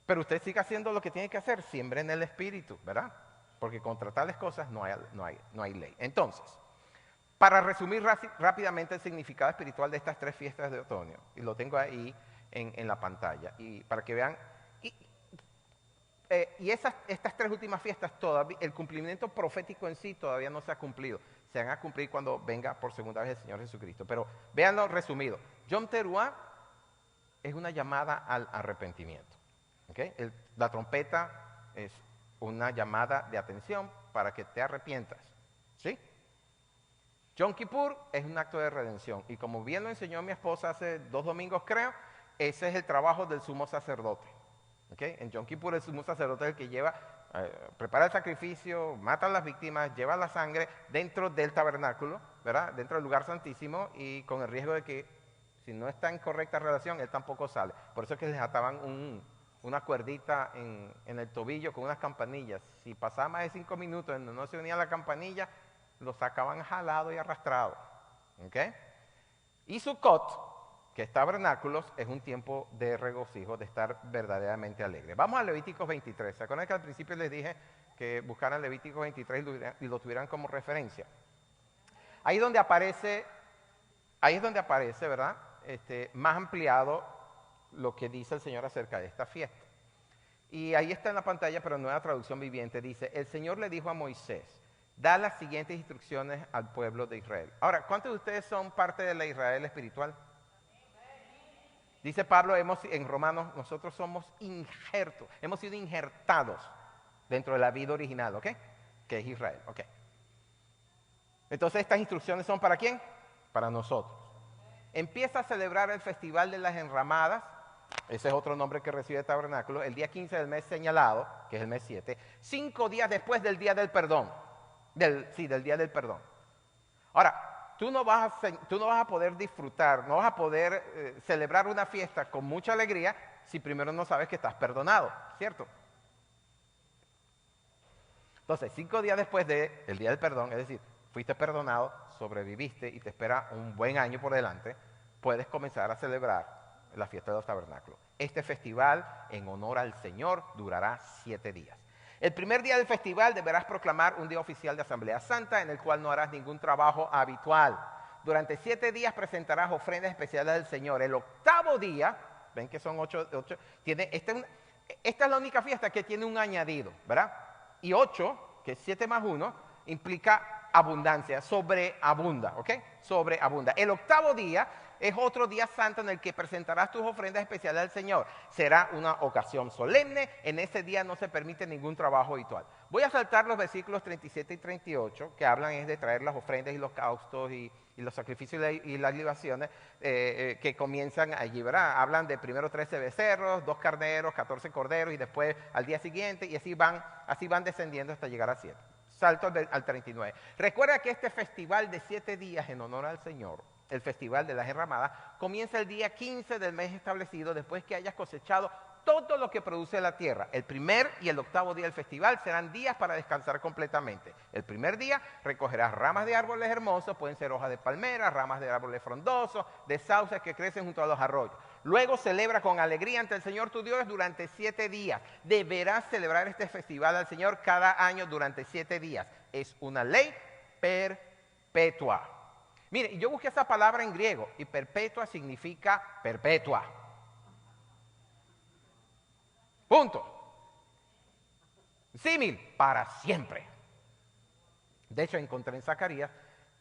Pero usted sigue haciendo lo que tiene que hacer, siempre en el Espíritu, ¿verdad? Porque contra tales cosas no hay ley. Entonces, para resumir rápidamente el significado espiritual de estas 3 fiestas de otoño, y lo tengo ahí en la pantalla, y para que vean, estas 3 últimas fiestas, todavía, el cumplimiento profético en sí todavía no se ha cumplido. Se van a cumplir cuando venga por segunda vez el Señor Jesucristo. Pero véanlo resumido. Yom Teruah es una llamada al arrepentimiento. ¿Okay? La trompeta es una llamada de atención para que te arrepientas. ¿Sí? Yom Kippur es un acto de redención. Y como bien lo enseñó mi esposa hace 2 domingos, creo, ese es el trabajo del sumo sacerdote. ¿Okay? En Yom Kippur el sumo sacerdote es el que lleva, prepara el sacrificio, mata a las víctimas, lleva la sangre dentro del tabernáculo, ¿verdad? Dentro del lugar santísimo y con el riesgo de que si no está en correcta relación, él tampoco sale. Por eso es que les ataban una cuerdita en el tobillo con unas campanillas. Si pasaba más de 5 minutos y no se unía la campanilla, lo sacaban jalado y arrastrado. ¿Okay? Y Sukkot, que es tabernáculos, es un tiempo de regocijo, de estar verdaderamente alegre. Vamos a Levíticos 23. ¿Se acuerdan que al principio les dije que buscaran Levíticos 23 y lo tuvieran como referencia? Ahí es donde aparece, ¿verdad? Más ampliado lo que dice el Señor acerca de esta fiesta. Y ahí está en la pantalla, pero en Nueva Traducción Viviente, dice, el Señor le dijo a Moisés, da las siguientes instrucciones al pueblo de Israel. Ahora, ¿cuántos de ustedes son parte de la Israel espiritual? Dice Pablo en Romanos, nosotros somos injertos, hemos sido injertados dentro de la vida original, ¿ok? Que es Israel, ¿ok? Entonces, estas instrucciones son ¿para quién? Para nosotros. Empieza a celebrar el Festival de las Enramadas, ese es otro nombre que recibe el tabernáculo, el día 15 del mes señalado, que es el mes 7, 5 días después del día del perdón, del día del perdón. Ahora, tú no vas a poder disfrutar, no vas a poder celebrar una fiesta con mucha alegría si primero no sabes que estás perdonado, ¿cierto? Entonces, 5 días después del día del perdón, es decir, fuiste perdonado, sobreviviste y te espera un buen año por delante, puedes comenzar a celebrar la fiesta de los tabernáculos. Este festival, en honor al Señor, durará 7 días. El primer día del festival deberás proclamar un día oficial de Asamblea Santa en el cual no harás ningún trabajo habitual. Durante 7 días presentarás ofrendas especiales al Señor. El 8º día, ven que son 8, esta es la única fiesta que tiene un añadido, ¿verdad? Y 8, que es 7 más 1, implica abundancia, sobreabunda, ¿ok? Sobreabunda. El 8º día es otro día santo en el que presentarás tus ofrendas especiales al Señor. Será una ocasión solemne, en ese día no se permite ningún trabajo habitual. Voy a saltar los versículos 37 y 38, que hablan es de traer las ofrendas y los holocaustos y los sacrificios y las libaciones que comienzan allí, ¿verdad? Hablan de primero 13 becerros, 2 carneros, 14 corderos y después al día siguiente y así van descendiendo hasta llegar a 7. Salto al 39. Recuerda que este festival de 7 días en honor al Señor, el festival de las enramadas, comienza el día 15 del mes establecido después que hayas cosechado todo lo que produce la tierra. El primer y el octavo día del festival serán días para descansar completamente. El primer día recogerás ramas de árboles hermosos, pueden ser hojas de palmera, ramas de árboles frondosos, de sauces que crecen junto a los arroyos. Luego celebra con alegría ante el Señor tu Dios durante 7 días. Deberás celebrar este festival al Señor cada año durante 7 días. Es una ley perpetua. Mire, yo busqué esa palabra en griego y perpetua significa perpetua. Punto. Símil, para siempre. De hecho, encontré en Zacarías,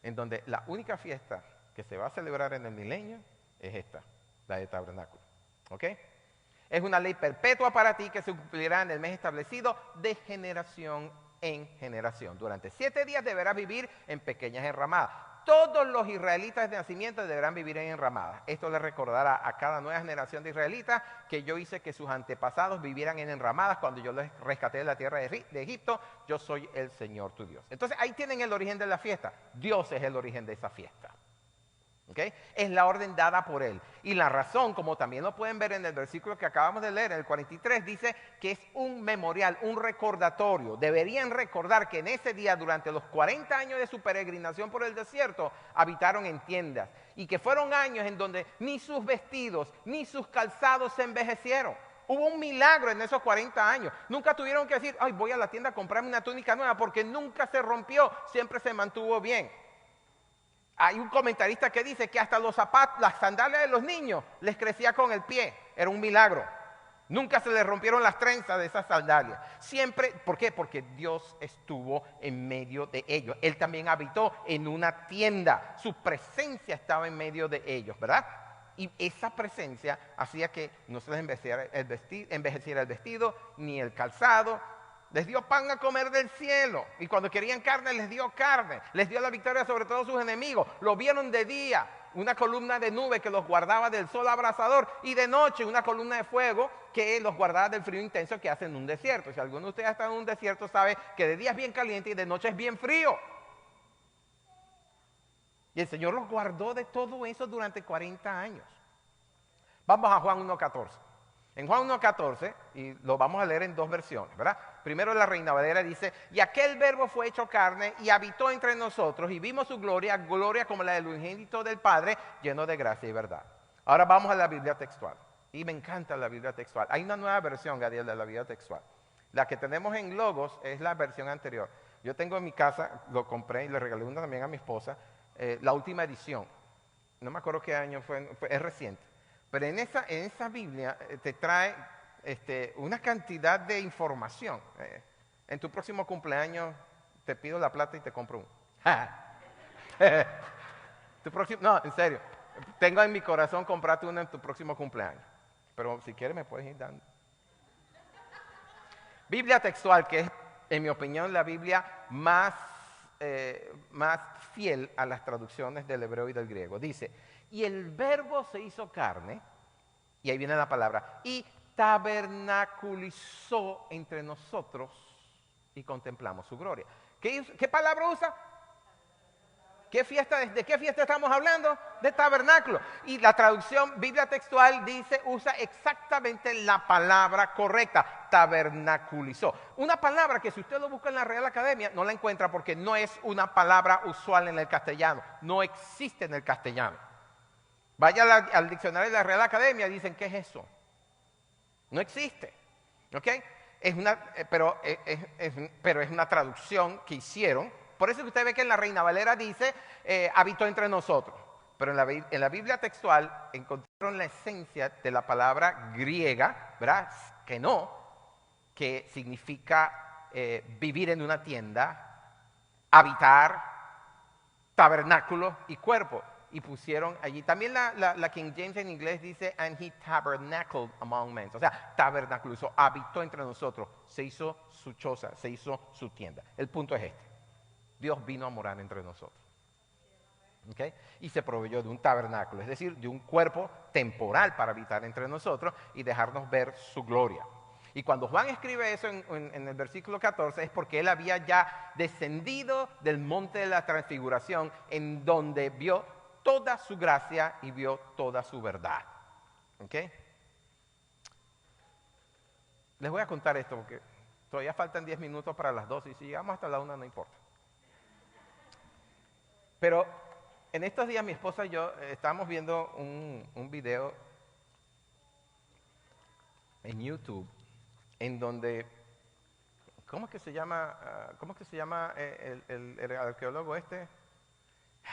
en donde la única fiesta que se va a celebrar en el milenio es esta, la de tabernáculo. ¿Ok? Es una ley perpetua para ti que se cumplirá en el mes establecido de generación en generación. Durante 7 días deberás vivir en pequeñas enramadas. Todos los israelitas de nacimiento deberán vivir en enramadas. Esto le recordará a cada nueva generación de israelitas que yo hice que sus antepasados vivieran en enramadas cuando yo les rescaté de la tierra de Egipto. Yo soy el Señor tu Dios. Entonces ahí tienen el origen de la fiesta. Dios es el origen de esa fiesta. ¿Okay? Es la orden dada por Él. Y la razón, como también lo pueden ver en el versículo que acabamos de leer, en el 43, dice que es un memorial, un recordatorio. Deberían recordar que en ese día, durante los 40 años de su peregrinación por el desierto, habitaron en tiendas. Y que fueron años en donde ni sus vestidos, ni sus calzados se envejecieron. Hubo un milagro en esos 40 años. Nunca tuvieron que decir, ay, voy a la tienda a comprarme una túnica nueva, porque nunca se rompió, siempre se mantuvo bien. Hay un comentarista que dice que hasta los zapatos, las sandalias de los niños les crecía con el pie. Era un milagro. Nunca se les rompieron las trenzas de esas sandalias. Siempre, ¿por qué? Porque Dios estuvo en medio de ellos. Él también habitó en una tienda. Su presencia estaba en medio de ellos, ¿verdad? Y esa presencia hacía que no se les envejeciera el vestido ni el calzado. Les dio pan a comer del cielo. Y cuando querían carne, les dio carne. Les dio la victoria sobre todos sus enemigos. Lo vieron de día, una columna de nube que los guardaba del sol abrasador. Y de noche, una columna de fuego que los guardaba del frío intenso que hace en un desierto. Si alguno de ustedes ha estado en un desierto, sabe que de día es bien caliente y de noche es bien frío. Y el Señor los guardó de todo eso durante 40 años. Vamos a Juan 1.14. En Juan 1.14, y lo vamos a leer en 2 versiones, ¿verdad? Primero la Reina Valera dice, y aquel verbo fue hecho carne y habitó entre nosotros y vimos su gloria, gloria como la del unigénito del Padre, lleno de gracia y verdad. Ahora vamos a la Biblia textual. Y me encanta la Biblia textual. Hay una nueva versión, Gadiel, de la Biblia textual. La que tenemos en Logos es la versión anterior. Yo tengo en mi casa, lo compré y le regalé una también a mi esposa, la última edición. No me acuerdo qué año fue, es reciente. Pero en esa Biblia te trae una cantidad de información. En tu próximo cumpleaños te pido la plata y te compro uno. No, en serio. Tengo en mi corazón comprarte uno en tu próximo cumpleaños. Pero si quieres me puedes ir dando. Biblia textual, que es, en mi opinión, la Biblia más fiel a las traducciones del hebreo y del griego. Dice, y el verbo se hizo carne, y ahí viene la palabra, y tabernaculizó entre nosotros y contemplamos su gloria. ¿Qué palabra usa? ¿De qué fiesta estamos hablando? De tabernáculo. Y la traducción Biblia textual usa exactamente la palabra correcta, tabernaculizó. Una palabra que si usted lo busca en la Real Academia no la encuentra porque no es una palabra usual en el castellano, no existe en el castellano. Vaya al diccionario de la Real Academia, dicen, ¿qué es eso? No existe, ¿ok? Pero es una traducción que hicieron. Por eso que usted ve que en la Reina Valera dice, habitó entre nosotros. Pero en la Biblia textual encontraron la esencia de la palabra griega, ¿verdad? Que significa vivir en una tienda, habitar, tabernáculo y cuerpo. y pusieron allí. También la King James en inglés dice, and he tabernacled among men. O sea, tabernaculizó, habitó entre nosotros, se hizo su choza, se hizo su tienda. El punto es este. Dios vino a morar entre nosotros. ¿Okay? Y se proveyó de un tabernáculo, es decir, de un cuerpo temporal para habitar entre nosotros y dejarnos ver su gloria. Y cuando Juan escribe eso en el versículo 14 es porque él había ya descendido del monte de la transfiguración en donde vio toda su gracia y vio toda su verdad. ¿Okay? Les voy a contar esto porque todavía faltan 10 minutos para las 12 y si llegamos hasta la 1 no importa. Pero en estos días mi esposa y yo estábamos viendo un video en YouTube en donde, ¿cómo es que se llama el arqueólogo este?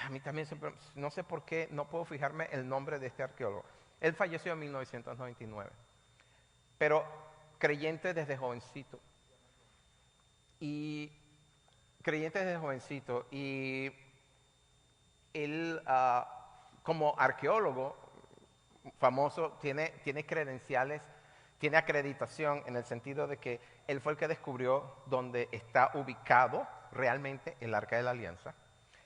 A mí también siempre, no sé por qué, no puedo fijarme el nombre de este arqueólogo. Él falleció en 1999, pero creyente desde jovencito. Y él, como arqueólogo famoso, tiene credenciales, tiene acreditación en el sentido de que él fue el que descubrió dónde está ubicado realmente el Arca de la Alianza.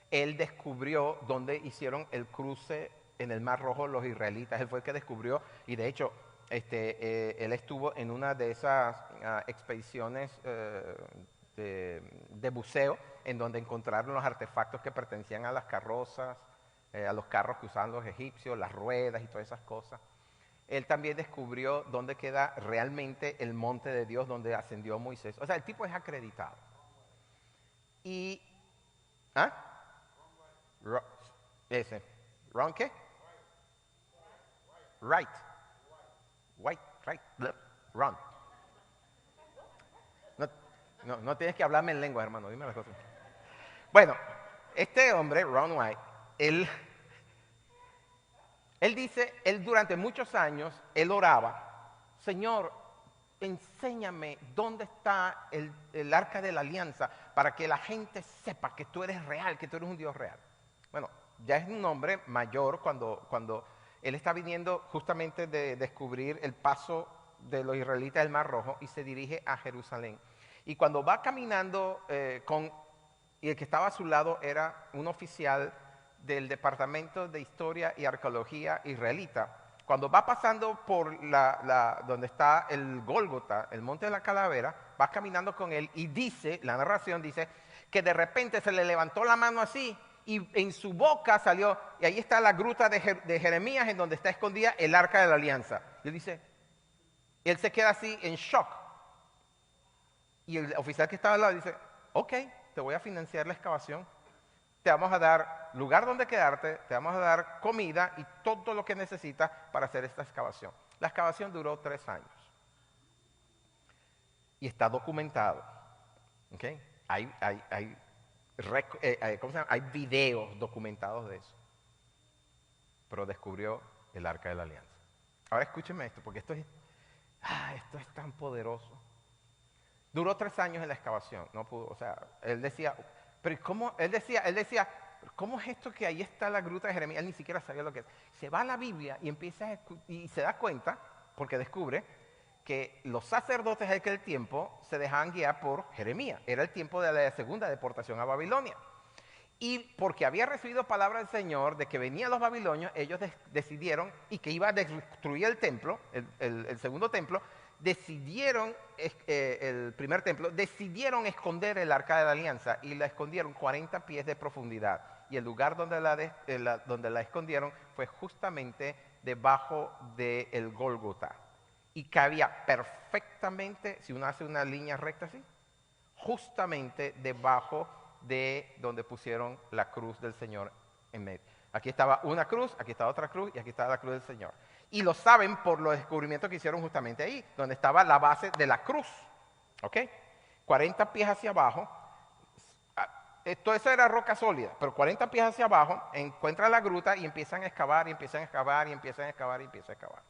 Él descubrió dónde hicieron el cruce en el Mar Rojo los israelitas. Él fue el que descubrió, y de hecho, él estuvo en una de esas expediciones de buceo en donde encontraron los artefactos que pertenecían a las carrozas, a los carros que usaban los egipcios, las ruedas y todas esas cosas. Él también descubrió dónde queda realmente el monte de Dios donde ascendió Moisés. O sea, el tipo es acreditado. Y, ese. ¿Ron qué? Right. White, right, Ron. No tienes que hablarme en lengua, hermano, dime las cosas. Bueno, este hombre, Ron White, él dice, él durante muchos años, él oraba, Señor, enséñame dónde está el Arca de la Alianza para que la gente sepa que tú eres real, que tú eres un Dios real. Bueno, ya es un hombre mayor cuando él está viniendo justamente de descubrir el paso de los israelitas del Mar Rojo y se dirige a Jerusalén. Y cuando va caminando y el que estaba a su lado era un oficial del Departamento de Historia y Arqueología israelita. Cuando va pasando por donde está el Gólgota, el Monte de la Calavera, va caminando con él y dice, la narración dice, que de repente se le levantó la mano así y en su boca salió, y ahí está la gruta de Jeremías en donde está escondida el Arca de la Alianza. Y él dice, él se queda así en shock. Y el oficial que estaba al lado dice, ok, te voy a financiar la excavación, te vamos a dar lugar donde quedarte, te vamos a dar comida y todo lo que necesitas para hacer esta excavación. La excavación duró 3 años. Y está documentado. ¿Okay? Hay videos documentados de eso. Pero descubrió el Arca de la Alianza. Ahora escúcheme esto, porque esto es tan poderoso. Duró 3 años en la excavación, no pudo, o sea, él decía, pero ¿cómo? Él decía, ¿cómo es esto que ahí está la gruta de Jeremías? Él ni siquiera sabía lo que es. Se va a la Biblia y y se da cuenta, porque descubre, que los sacerdotes de aquel tiempo se dejaban guiar por Jeremías. Era el tiempo de la segunda deportación a Babilonia. Y porque había recibido palabra del Señor de que venían los babilonios, ellos decidieron, y que iba a destruir el templo, el segundo templo, el primer templo, decidieron esconder el Arca de la Alianza y la escondieron 40 pies de profundidad. Y el lugar donde la escondieron fue justamente debajo del Gólgota. Y cabía perfectamente, si uno hace una línea recta así, justamente debajo de donde pusieron la cruz del Señor en medio. Aquí estaba una cruz, aquí estaba otra cruz y aquí estaba la cruz del Señor. Y lo saben por los descubrimientos que hicieron justamente ahí, donde estaba la base de la cruz. ¿Ok? 40 pies hacia abajo. Todo eso era roca sólida, pero 40 pies hacia abajo encuentran la gruta y empiezan a excavar, y empiezan a excavar, y empiezan a excavar, y empiezan a excavar.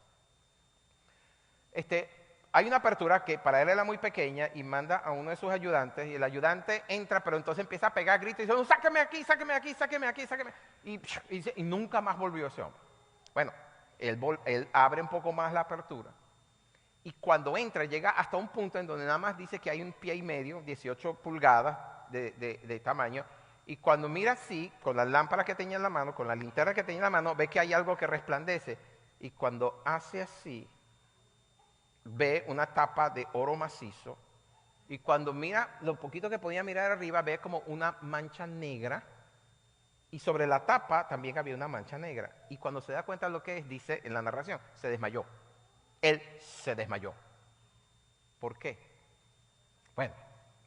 hay una apertura que para él era muy pequeña y manda a uno de sus ayudantes y el ayudante entra, pero entonces empieza a pegar gritos y dice, sáqueme aquí, sáqueme aquí, sáqueme aquí, sáqueme. Y nunca más volvió ese hombre. Bueno, él abre un poco más la apertura. Y cuando entra, llega hasta un punto en donde nada más dice que hay un pie y medio, 18 pulgadas de tamaño. Y cuando mira así, con la lámpara que tenía en la mano, con la linterna que tenía en la mano, ve que hay algo que resplandece. Y cuando hace así, ve una tapa de oro macizo. Y cuando mira, lo poquito que podía mirar arriba, ve como una mancha negra. Y sobre la tapa también había una mancha negra. Y cuando se da cuenta de lo que es, dice en la narración, se desmayó. Él se desmayó. ¿Por qué? Bueno,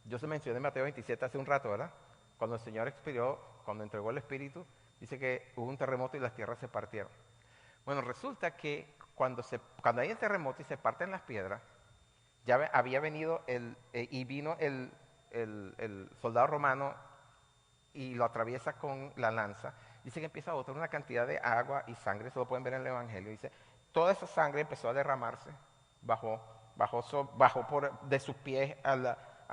yo se mencioné Mateo 27 hace un rato, ¿verdad? Cuando el Señor expiró, cuando entregó el Espíritu, dice que hubo un terremoto y las tierras se partieron. Bueno, resulta que cuando hay el terremoto y se parten las piedras, ya había venido y vino el soldado romano y lo atraviesa con la lanza. Dice que empieza a botar una cantidad de agua y sangre, eso lo pueden ver en el Evangelio. Dice, toda esa sangre empezó a derramarse, bajó de sus pies a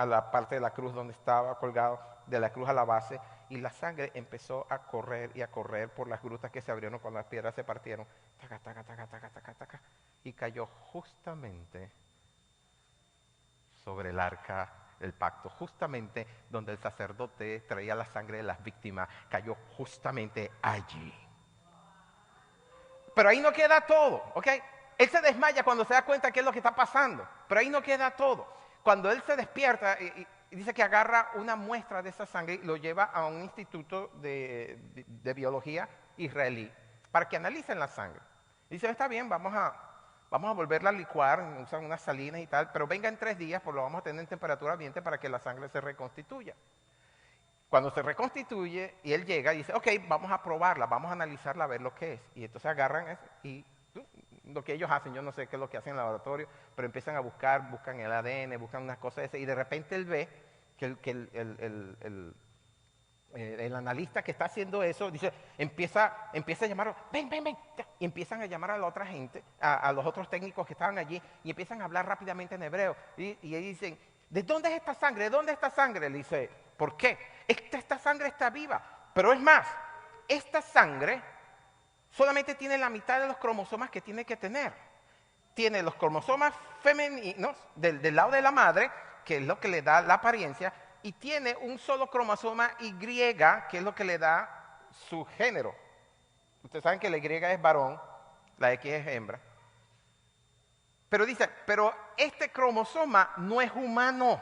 la parte de la cruz donde estaba colgado, de la cruz a la base, y la sangre empezó a correr y a correr por las grutas que se abrieron cuando las piedras se partieron, taca, taca, taca, taca, taca, taca, y cayó justamente sobre el arca del pacto, justamente donde el sacerdote traía la sangre de las víctimas, cayó justamente allí. Pero ahí no queda todo, ¿ok? Él se desmaya cuando se da cuenta qué es lo que está pasando, pero ahí no queda todo. Cuando él se despierta, y dice que agarra una muestra de esa sangre y lo lleva a un instituto de biología israelí para que analicen la sangre. Dice, está bien, vamos a volverla a licuar, usan unas salinas y tal, pero venga en 3 días, pues lo vamos a tener en temperatura ambiente para que la sangre se reconstituya. Cuando se reconstituye y él llega y dice, ok, vamos a probarla, vamos a analizarla a ver lo que es. Y entonces agarran eso y lo que ellos hacen, yo no sé qué es lo que hacen en el laboratorio, pero empiezan a buscan el ADN, buscan unas cosas de esas, y de repente él ve que el analista que está haciendo eso, dice, empieza a llamarlo, ven, y empiezan a llamar a la otra gente, a los otros técnicos que estaban allí, y empiezan a hablar rápidamente en hebreo, y ellos dicen, ¿de dónde es esta sangre? ¿De dónde es esta sangre? Le dice, ¿por qué? Esta sangre está viva, pero es más, esta sangre solamente tiene la mitad de los cromosomas que tiene que tener. Tiene los cromosomas femeninos del lado de la madre, que es lo que le da la apariencia, y tiene un solo cromosoma Y, que es lo que le da su género. Ustedes saben que la Y es varón, la X es hembra. Pero dice, pero este cromosoma no es humano.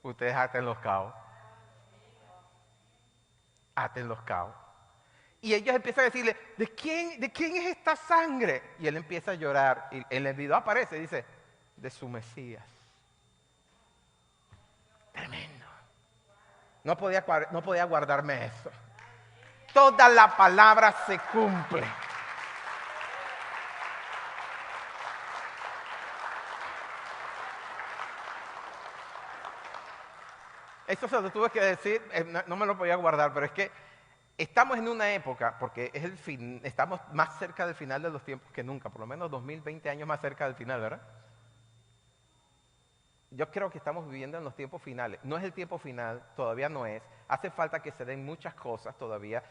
Ustedes aten los cabos. Aten los cabos. Y ellos empiezan a decirle, ¿de quién es esta sangre? Y él empieza a llorar. Y en el video aparece, dice, de su Mesías. Tremendo. No podía guardarme eso. Toda la palabra se cumple. Eso se lo tuve que decir, no me lo podía guardar, pero es que estamos en una época, porque es el fin, estamos más cerca del final de los tiempos que nunca, por lo menos 2020 años más cerca del final, ¿verdad? Yo creo que estamos viviendo en los tiempos finales. No es el tiempo final, todavía no es. Hace falta que se den muchas cosas todavía.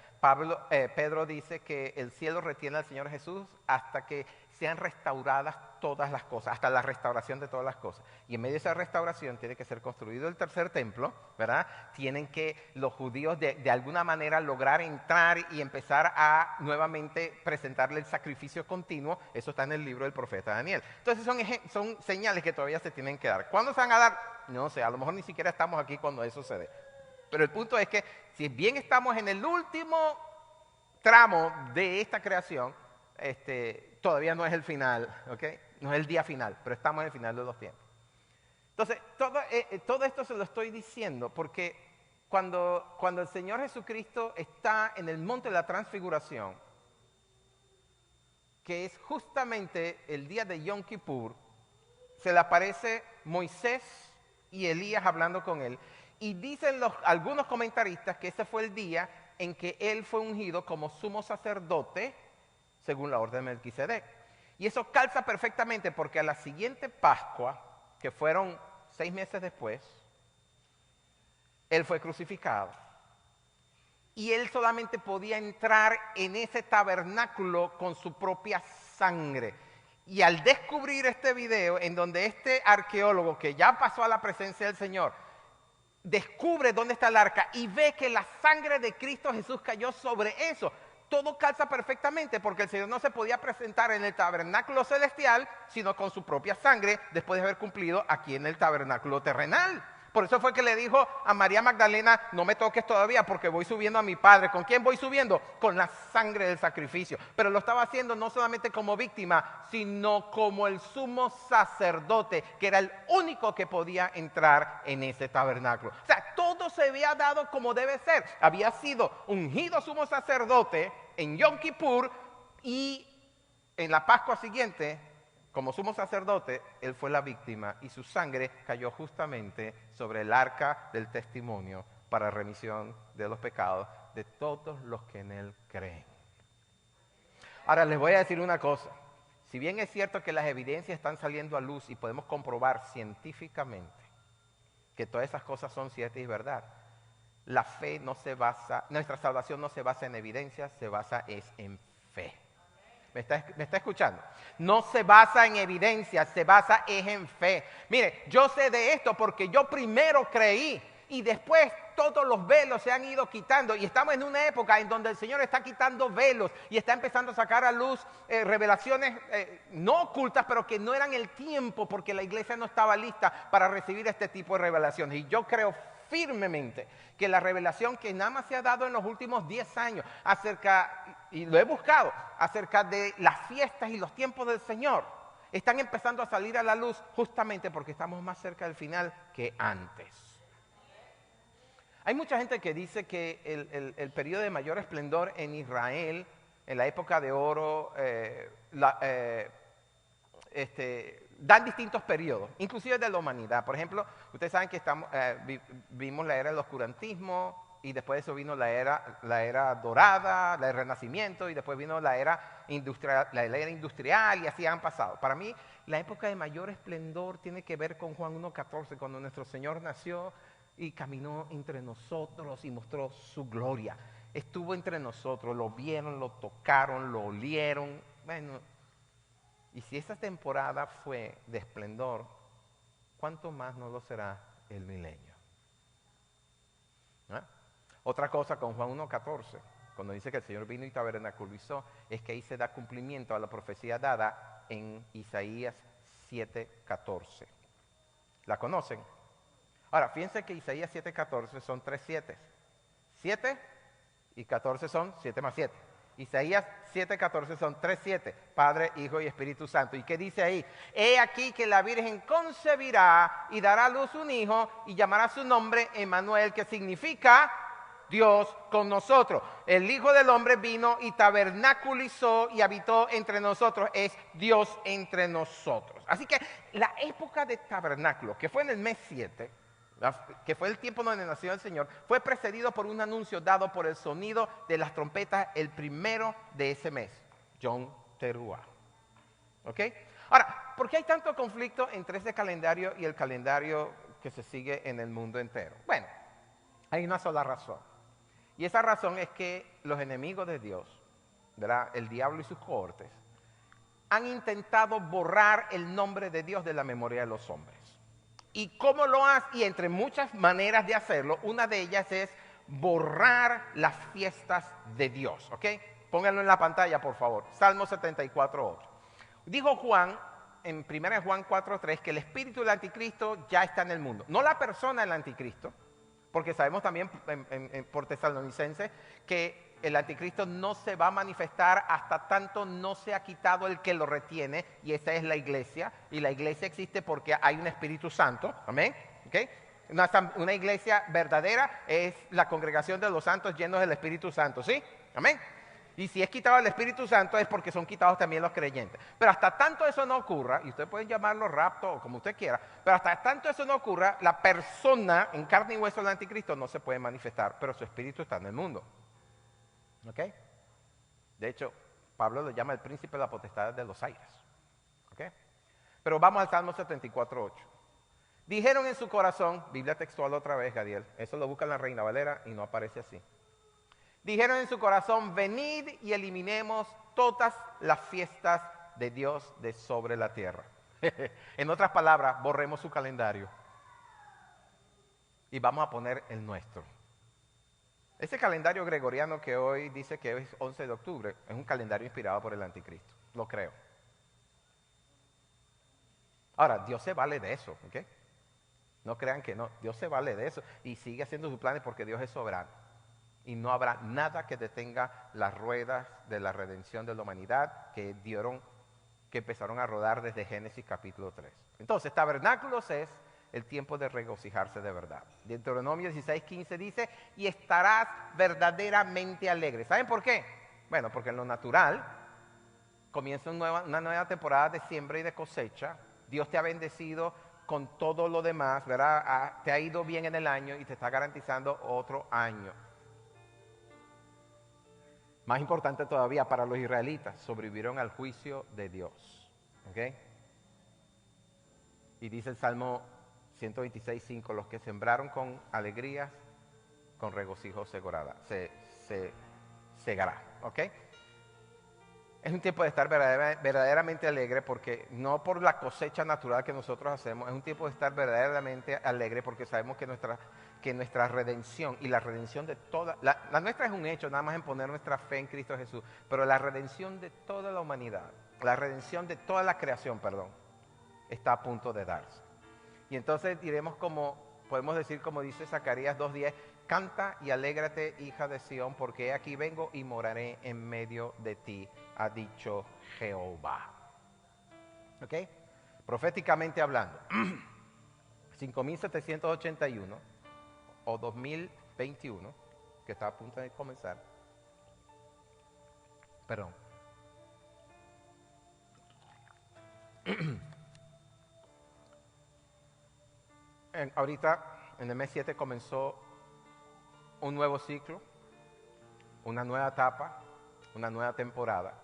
Pedro dice que el cielo retiene al Señor Jesús hasta que sean restauradas todas las cosas, hasta la restauración de todas las cosas. Y en medio de esa restauración tiene que ser construido el tercer templo, ¿verdad? Tienen que los judíos de alguna manera lograr entrar y empezar a nuevamente presentarle el sacrificio continuo. Eso está en el libro del profeta Daniel. Entonces son señales que todavía se tienen que dar. ¿Cuándo se van a dar? No sé, a lo mejor ni siquiera estamos aquí cuando eso se dé. Pero el punto es que si bien estamos en el último tramo de esta creación, todavía no es el final, ¿ok? No es el día final, pero estamos en el final de los tiempos. Entonces, todo esto se lo estoy diciendo porque cuando el Señor Jesucristo está en el monte de la transfiguración, que es justamente el día de Yom Kippur, se le aparece Moisés y Elías hablando con él. Y dicen algunos comentaristas que ese fue el día en que él fue ungido como sumo sacerdote según la orden de Melquisedec. Y eso calza perfectamente porque a la siguiente Pascua, que fueron 6 meses después, él fue crucificado. Y él solamente podía entrar en ese tabernáculo con su propia sangre. Y al descubrir este video, en donde este arqueólogo que ya pasó a la presencia del Señor, descubre dónde está el arca y ve que la sangre de Cristo Jesús cayó sobre eso, todo calza perfectamente porque el Señor no se podía presentar en el tabernáculo celestial, sino con su propia sangre, después de haber cumplido aquí en el tabernáculo terrenal. Por eso fue que le dijo a María Magdalena, no me toques todavía porque voy subiendo a mi Padre. ¿Con quién voy subiendo? Con la sangre del sacrificio. Pero lo estaba haciendo no solamente como víctima, sino como el sumo sacerdote, que era el único que podía entrar en ese tabernáculo. O sea, todo se había dado como debe ser. Había sido ungido sumo sacerdote en Yom Kippur y en la Pascua siguiente, como sumo sacerdote, él fue la víctima y su sangre cayó justamente sobre el arca del testimonio para remisión de los pecados de todos los que en él creen. Ahora les voy a decir una cosa. Si bien es cierto que las evidencias están saliendo a luz y podemos comprobar científicamente que todas esas cosas son ciertas y verdad, la fe no se basa, nuestra salvación no se basa en evidencias, se basa en fe. ¿Me está escuchando? No se basa en evidencias, se basa en fe. Mire, yo sé de esto porque yo primero creí y después todos los velos se han ido quitando y estamos en una época en donde el Señor está quitando velos y está empezando a sacar a luz revelaciones no ocultas, pero que no eran el tiempo porque la iglesia no estaba lista para recibir este tipo de revelaciones. Y yo creo firmemente que la revelación que nada más se ha dado en los últimos 10 años acerca, y lo he buscado, acerca de las fiestas y los tiempos del Señor, están empezando a salir a la luz justamente porque estamos más cerca del final que antes. Hay mucha gente que dice que el periodo de mayor esplendor en Israel, en la época de oro, dan distintos periodos, inclusive de la humanidad. Por ejemplo, ustedes saben que vimos la era del oscurantismo y después de eso vino la era dorada, el renacimiento y después vino la era industrial y así han pasado. Para mí, la época de mayor esplendor tiene que ver con Juan 1:14, cuando nuestro Señor nació y caminó entre nosotros y mostró su gloria. Estuvo entre nosotros, lo vieron, lo tocaron, lo olieron. Bueno, y si esa temporada fue de esplendor, ¿cuánto más no lo será el milenio? ¿Ah? Otra cosa con Juan 1:14, cuando dice que el Señor vino y tabernaculizó, es que ahí se da cumplimiento a la profecía dada en Isaías 7:14. ¿La conocen? Ahora, fíjense que Isaías 7:14 son 3 7. 7 y 14 son 7 más 7. Isaías 7:14 son 3 7, Padre, Hijo y Espíritu Santo. ¿Y qué dice ahí? He aquí que la Virgen concebirá y dará a luz un hijo y llamará su nombre Emmanuel, que significa Dios con nosotros. El Hijo del Hombre vino y tabernaculizó y habitó entre nosotros. Es Dios entre nosotros. Así que la época de tabernáculo, que fue en el mes 7, que fue el tiempo donde nació el Señor, fue precedido por un anuncio dado por el sonido de las trompetas el primero de ese mes, Yom Teruah. ¿Ok? Ahora, ¿por qué hay tanto conflicto entre ese calendario y el calendario que se sigue en el mundo entero? Bueno, hay una sola razón. Y esa razón es que los enemigos de Dios, ¿verdad?, el diablo y sus cohortes, han intentado borrar el nombre de Dios de la memoria de los hombres. ¿Y cómo lo hacen? Y entre muchas maneras de hacerlo, una de ellas es borrar las fiestas de Dios. ¿Ok? Pónganlo en la pantalla, por favor. Salmo 74:8. Dijo Juan, en 1 Juan 4:3, que el espíritu del anticristo ya está en el mundo. No la persona del anticristo, porque sabemos también por Tesalonicenses que el anticristo no se va a manifestar hasta tanto no se ha quitado el que lo retiene, y esa es la iglesia, y la iglesia existe porque hay un Espíritu Santo, amén, ¿okay? Una iglesia verdadera es la congregación de los santos llenos del Espíritu Santo, ¿sí? Amén. Y si es quitado el Espíritu Santo es porque son quitados también los creyentes. Pero hasta tanto eso no ocurra, y usted puede llamarlo rapto o como usted quiera, pero hasta tanto eso no ocurra, la persona en carne y hueso del anticristo no se puede manifestar, pero su espíritu está en el mundo. ¿Ok? De hecho, Pablo lo llama el príncipe de la potestad de los aires. ¿Okay? Pero vamos al Salmo 74:8. Dijeron en su corazón, Biblia textual otra vez, Gadiel, eso lo busca en la Reina Valera y no aparece así. Dijeron en su corazón, venid y eliminemos todas las fiestas de Dios de sobre la tierra. En otras palabras, borremos su calendario y vamos a poner el nuestro. Ese calendario gregoriano que hoy dice que es 11 de octubre, es un calendario inspirado por el anticristo, lo creo. Ahora, Dios se vale de eso, ¿ok? No crean que no, Dios se vale de eso y sigue haciendo sus planes porque Dios es soberano. Y no habrá nada que detenga las ruedas de la redención de la humanidad que empezaron a rodar desde Génesis capítulo 3. Entonces, tabernáculos es el tiempo de regocijarse de verdad. Deuteronomio 16:15 dice, y estarás verdaderamente alegre. ¿Saben por qué? Bueno, porque en lo natural comienza una nueva temporada de siembra y de cosecha. Dios te ha bendecido con todo lo demás, ¿verdad? Te ha ido bien en el año y te está garantizando otro año. Más importante todavía para los israelitas, sobrevivieron al juicio de Dios. ¿Ok? Y dice el Salmo 126:5, los que sembraron con alegrías, con regocijo se segará. ¿Ok? Es un tiempo de estar verdaderamente alegre porque no por la cosecha natural que nosotros hacemos, es un tiempo de estar verdaderamente alegre porque sabemos que nuestra redención y la redención de toda, la nuestra es un hecho nada más en poner nuestra fe en Cristo Jesús, pero la redención de toda la humanidad, la redención de toda la creación, está a punto de darse. Y entonces diremos podemos decir como dice Zacarías 2:10, canta y alégrate, hija de Sión, porque aquí vengo y moraré en medio de ti, ha dicho Jehová. ¿Ok? Proféticamente hablando, 5781 o 2021, que está a punto de comenzar, perdón. Ahorita, en el mes 7 comenzó un nuevo ciclo, una nueva etapa, una nueva temporada.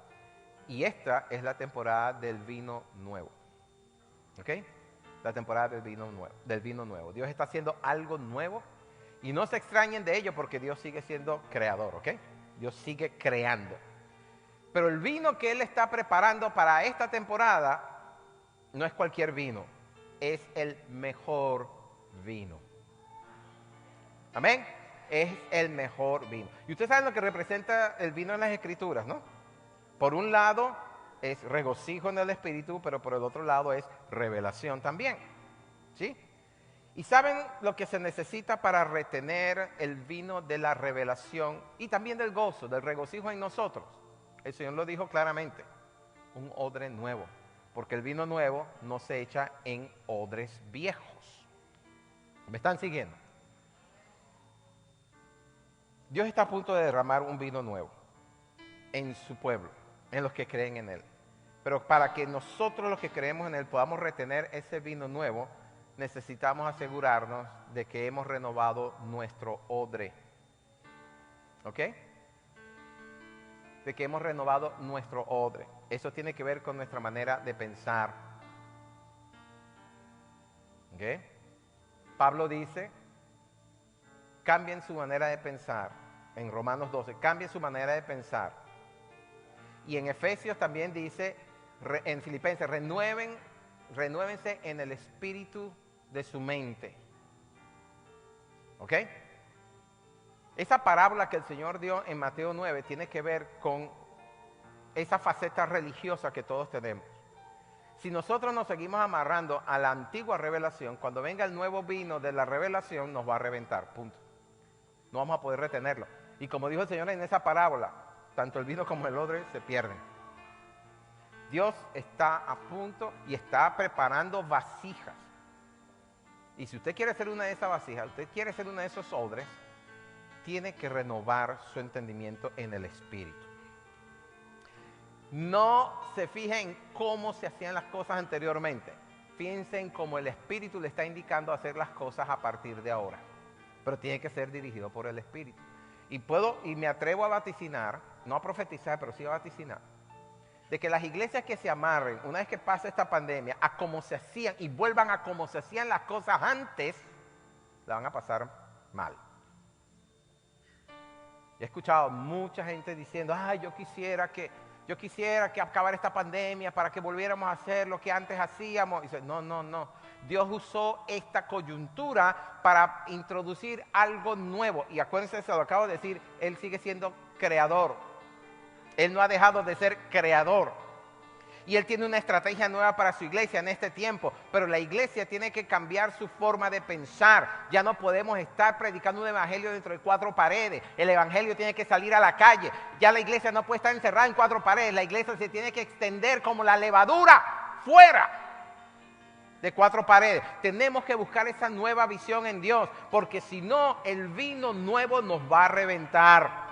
Y esta es la temporada del vino nuevo. ¿Ok? La temporada del vino nuevo. Dios está haciendo algo nuevo y no se extrañen de ello porque Dios sigue siendo creador, ¿ok? Dios sigue creando. Pero el vino que Él está preparando para esta temporada no es cualquier vino, es el mejor vino. Amén. Es el mejor vino. Y ustedes saben lo que representa el vino en las Escrituras, ¿no? Por un lado es regocijo en el Espíritu, pero por el otro lado es revelación también. ¿Sí? ¿Y saben lo que se necesita para retener el vino de la revelación y también del gozo, del regocijo en nosotros? El Señor lo dijo claramente, un odre nuevo, porque el vino nuevo no se echa en odres viejos. ¿Me están siguiendo? Dios está a punto de derramar un vino nuevo en su pueblo, en los que creen en Él. Pero para que nosotros los que creemos en Él podamos retener ese vino nuevo, necesitamos asegurarnos de que hemos renovado nuestro odre. ¿Ok? De que hemos renovado nuestro odre. Eso tiene que ver con nuestra manera de pensar. ¿Ok? Pablo dice, cambien su manera de pensar. En Romanos 12, cambien su manera de pensar. Y en Efesios también dice, en Filipenses, renuévense en el espíritu de su mente. ¿Ok? Esa parábola que el Señor dio en Mateo 9 tiene que ver con esa faceta religiosa que todos tenemos. Si nosotros nos seguimos amarrando a la antigua revelación, cuando venga el nuevo vino de la revelación nos va a reventar, punto. No vamos a poder retenerlo. Y como dijo el Señor en esa parábola, tanto el vino como el odre se pierden. Dios está a punto y está preparando vasijas. Y si usted quiere ser una de esas vasijas, usted quiere ser una de esos odres, tiene que renovar su entendimiento en el Espíritu. No se fijen en cómo se hacían las cosas anteriormente. Fíjense en cómo el Espíritu le está indicando hacer las cosas a partir de ahora. Pero tiene que ser dirigido por el Espíritu. Y me atrevo a vaticinar, no a profetizar, pero sí a vaticinar, de que las iglesias que se amarren, una vez que pase esta pandemia, a como se hacían y vuelvan a como se hacían las cosas antes, la van a pasar mal. He escuchado mucha gente diciendo, ay, yo quisiera que acabara esta pandemia para que volviéramos a hacer lo que antes hacíamos. Y dice, no. Dios usó esta coyuntura para introducir algo nuevo. Y acuérdense, se lo acabo de decir, Él sigue siendo creador. Él no ha dejado de ser creador. Y Él tiene una estrategia nueva para su iglesia en este tiempo. Pero la iglesia tiene que cambiar su forma de pensar. Ya no podemos estar predicando un evangelio dentro de 4 paredes. El evangelio tiene que salir a la calle. Ya la iglesia no puede estar encerrada en 4 paredes. La iglesia se tiene que extender como la levadura fuera de 4 paredes. Tenemos que buscar esa nueva visión en Dios. Porque si no, el vino nuevo nos va a reventar.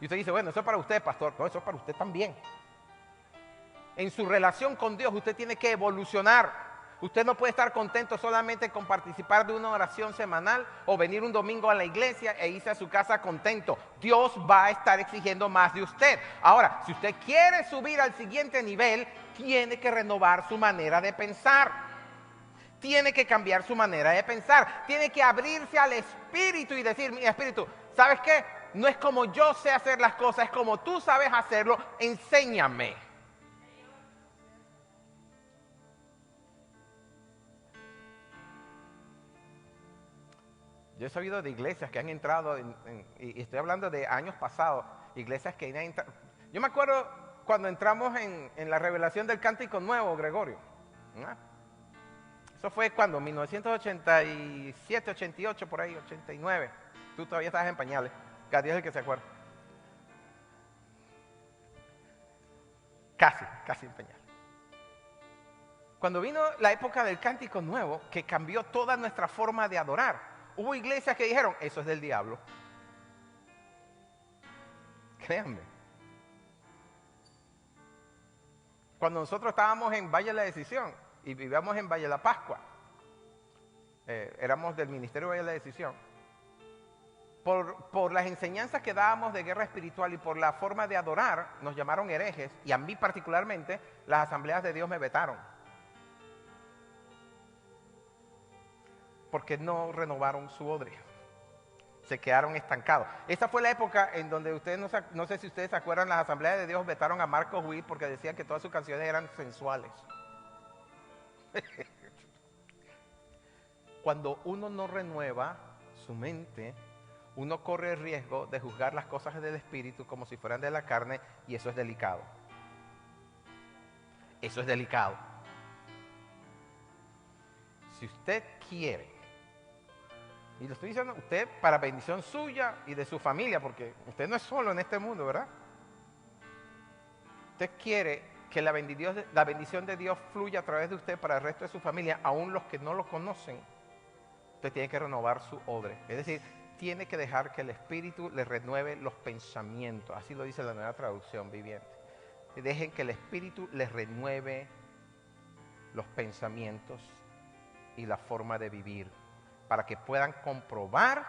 Y usted dice, bueno, eso es para usted, pastor. No, eso es para usted también. En su relación con Dios, usted tiene que evolucionar. Usted no puede estar contento solamente con participar de una oración semanal o venir un domingo a la iglesia e irse a su casa contento. Dios va a estar exigiendo más de usted. Ahora, si usted quiere subir al siguiente nivel, tiene que renovar su manera de pensar. Tiene que cambiar su manera de pensar. Tiene que abrirse al Espíritu y decir, mi Espíritu, ¿sabes qué? No es como yo sé hacer las cosas, es como tú sabes hacerlo, enséñame. Yo he sabido de iglesias que han entrado, y estoy hablando de años pasados, iglesias que han entrado. Yo me acuerdo cuando entramos en la revelación del Cántico Nuevo, Gregorio. ¿No? Eso fue cuando, 1987, 88, por ahí, 89. Tú todavía estabas en pañales. Gadi es el que se acuerda. Casi en pañales. Cuando vino la época del Cántico Nuevo, que cambió toda nuestra forma de adorar, hubo iglesias que dijeron, eso es del diablo. Créanme. Cuando nosotros estábamos en Valle de la Decisión y vivíamos en Valle de la Pascua, éramos del Ministerio Valle de la Decisión, por las enseñanzas que dábamos de guerra espiritual y por la forma de adorar, nos llamaron herejes, y a mí particularmente, las asambleas de Dios me vetaron. Porque no renovaron su odre. Se quedaron estancados. Esa fue la época en donde ustedes, no sé si ustedes se acuerdan, las asambleas de Dios vetaron a Marcos Witt porque decían que todas sus canciones eran sensuales. Cuando uno no renueva su mente, uno corre el riesgo de juzgar las cosas del espíritu como si fueran de la carne, y eso es delicado. Eso es delicado. Si usted quiere, y lo estoy diciendo a usted para bendición suya y de su familia, porque usted no es solo en este mundo, ¿verdad? Usted quiere que la bendición de Dios fluya a través de usted para el resto de su familia, aún los que no lo conocen. Usted tiene que renovar su odre. Es decir, tiene que dejar que el Espíritu le renueve los pensamientos. Así lo dice la Nueva Traducción Viviente. Dejen que el Espíritu les renueve los pensamientos y la forma de vivir, para que puedan comprobar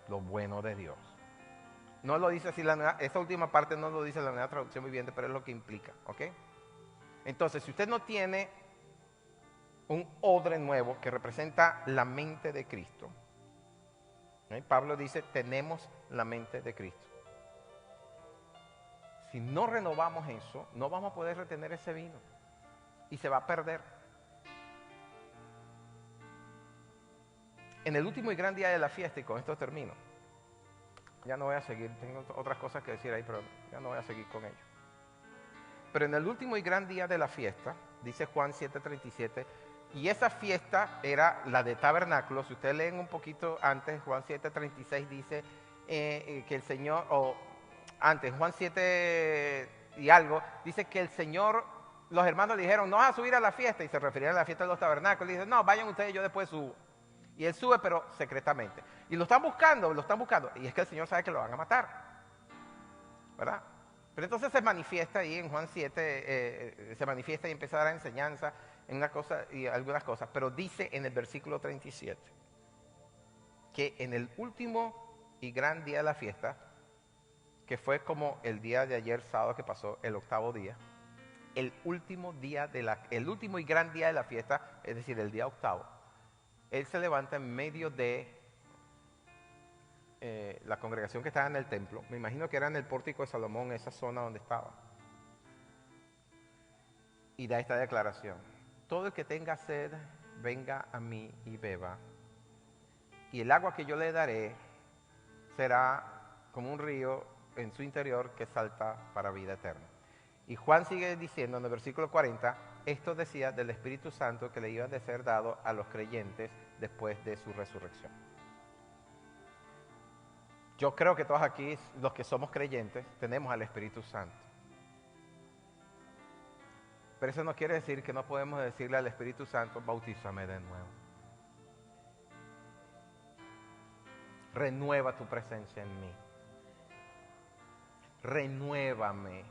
lo bueno de Dios. No lo dice así, esa última parte no lo dice la Nueva Traducción Viviente, pero es lo que implica, ¿ok? Entonces, si usted no tiene un odre nuevo que representa la mente de Cristo, ¿eh? Pablo dice, tenemos la mente de Cristo. Si no renovamos eso, no vamos a poder retener ese vino y se va a perder. En el último y gran día de la fiesta, y con esto termino, ya no voy a seguir, tengo otras cosas que decir ahí, pero ya no voy a seguir con ello. Pero en el último y gran día de la fiesta, dice Juan 7:37, y esa fiesta era la de tabernáculos. Si ustedes leen un poquito antes, Juan 7:36 dice que el Señor, o antes, Juan 7 y algo, dice que el Señor, los hermanos le dijeron, no vas a subir a la fiesta, y se referían a la fiesta de los tabernáculos, y dice, no, vayan ustedes, yo después subo. Y él sube, pero secretamente. Y lo están buscando, y es que el Señor sabe que lo van a matar, ¿verdad? Pero entonces se manifiesta ahí en Juan 7, se manifiesta y empieza a dar enseñanza en una cosa y algunas cosas, pero dice en el versículo 37, que en el último y gran día de la fiesta, que fue como el día de ayer sábado que pasó, el octavo día, el último y gran día de la fiesta, es decir, el día octavo, Él se levanta en medio de la congregación que estaba en el templo. Me imagino que era en el pórtico de Salomón, esa zona donde estaba. Y da esta declaración: todo el que tenga sed, venga a mí y beba. Y el agua que yo le daré será como un río en su interior que salta para vida eterna. Y Juan sigue diciendo en el versículo 40, esto decía del Espíritu Santo que le iba a ser dado a los creyentes después de su resurrección. Yo creo que todos aquí, los que somos creyentes, tenemos al Espíritu Santo. Pero eso no quiere decir que no podemos decirle al Espíritu Santo, bautízame de nuevo. Renueva tu presencia en mí. Renuévame.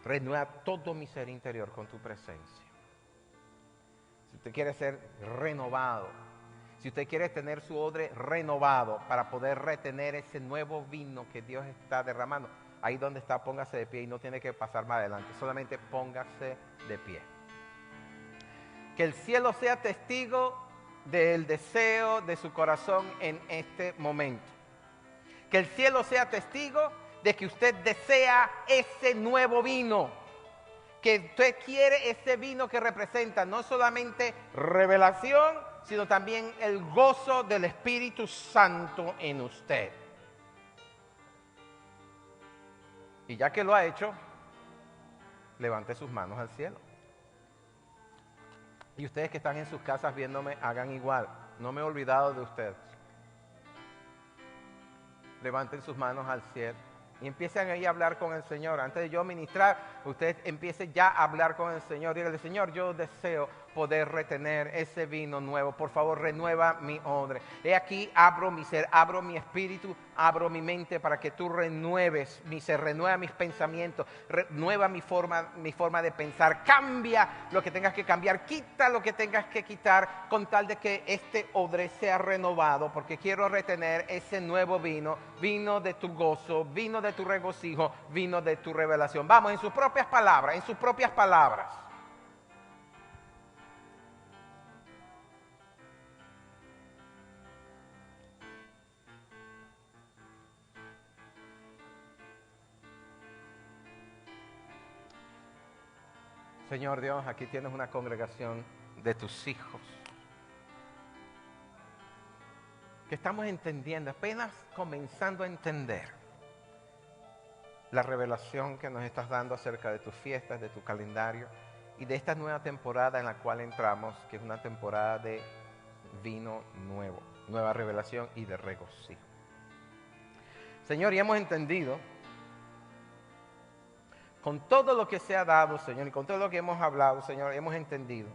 Renueva todo mi ser interior con tu presencia. Si usted quiere ser renovado, si usted quiere tener su odre renovado para poder retener ese nuevo vino que Dios está derramando, ahí donde está, póngase de pie y no tiene que pasar más adelante, solamente póngase de pie. Que el cielo sea testigo del deseo de su corazón en este momento. Que el cielo sea testigo de que usted desea ese nuevo vino. Que usted quiere ese vino que representa no solamente revelación, sino también el gozo del Espíritu Santo en usted. Y ya que lo ha hecho, levante sus manos al cielo. Y ustedes que están en sus casas viéndome, hagan igual. No me he olvidado de ustedes. Levanten sus manos al cielo y empiecen ahí a hablar con el Señor. Antes de yo ministrar, ustedes empiecen ya a hablar con el Señor. Díganle: Señor, yo deseo poder retener ese vino nuevo. Por favor, renueva mi odre. He aquí, abro mi ser, abro mi espíritu, abro mi mente para que tú renueves mi ser, renueva mis pensamientos, renueva mi forma de pensar. Cambia lo que tengas que cambiar, quita lo que tengas que quitar, con tal de que este odre sea renovado, porque quiero retener ese nuevo vino, vino de tu gozo, vino de tu regocijo, vino de tu revelación. Vamos, en sus propias palabras, en sus propias palabras. Señor Dios, aquí tienes una congregación de tus hijos que estamos entendiendo, apenas comenzando a entender la revelación que nos estás dando acerca de tus fiestas, de tu calendario y de esta nueva temporada en la cual entramos, que es una temporada de vino nuevo, nueva revelación y de regocijo. Señor, y hemos entendido, con todo lo que se ha dado, Señor, y con todo lo que hemos hablado, Señor, hemos entendido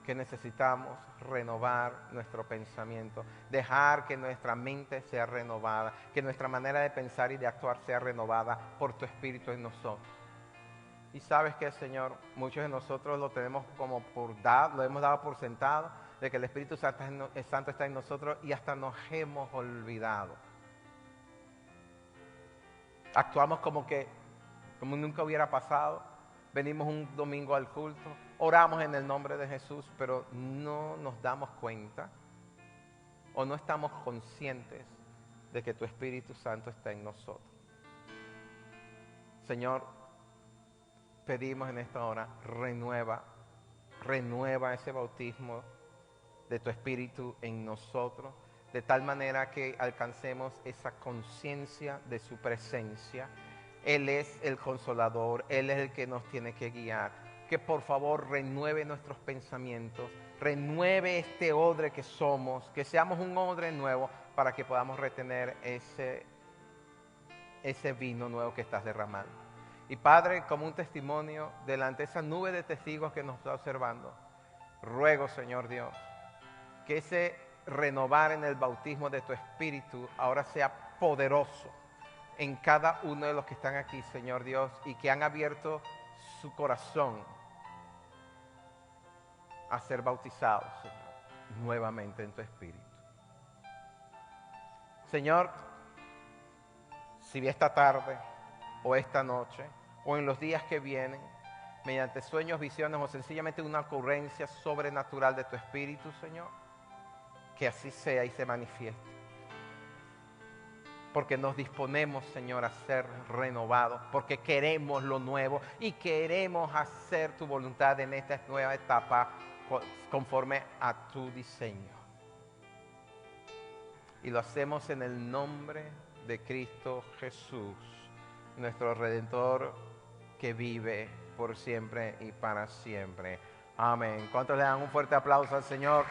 que necesitamos renovar nuestro pensamiento, dejar que nuestra mente sea renovada, que nuestra manera de pensar y de actuar sea renovada por tu Espíritu en nosotros. Y sabes que, Señor, muchos de nosotros lo tenemos como lo hemos dado por sentado, de que el Espíritu Santo está en nosotros y hasta nos hemos olvidado. Actuamos como nunca hubiera pasado. Venimos un domingo al culto, oramos en el nombre de Jesús, pero no nos damos cuenta o no estamos conscientes de que tu Espíritu Santo está en nosotros. Señor, pedimos en esta hora, renueva ese bautismo de tu Espíritu en nosotros, de tal manera que alcancemos esa conciencia de su presencia. Él es el consolador, Él es el que nos tiene que guiar. Que por favor renueve nuestros pensamientos, renueve este odre que somos, que seamos un odre nuevo para que podamos retener ese vino nuevo que estás derramando. Y Padre, como un testimonio delante de esa nube de testigos que nos está observando, ruego, Señor Dios, que ese renovar en el bautismo de tu Espíritu ahora sea poderoso en cada uno de los que están aquí, Señor Dios, y que han abierto su corazón a ser bautizados, Señor. nuevamente en tu espíritu. Señor, si esta tarde o esta noche o en los días que vienen, mediante sueños, visiones o sencillamente una ocurrencia sobrenatural de tu espíritu, Señor, que así sea y se manifieste. Porque nos disponemos, Señor, a ser renovados, porque queremos lo nuevo y queremos hacer tu voluntad en esta nueva etapa conforme a tu diseño. Y lo hacemos en el nombre de Cristo Jesús, nuestro Redentor que vive por siempre y para siempre. Amén. ¿Cuántos le dan un fuerte aplauso al Señor?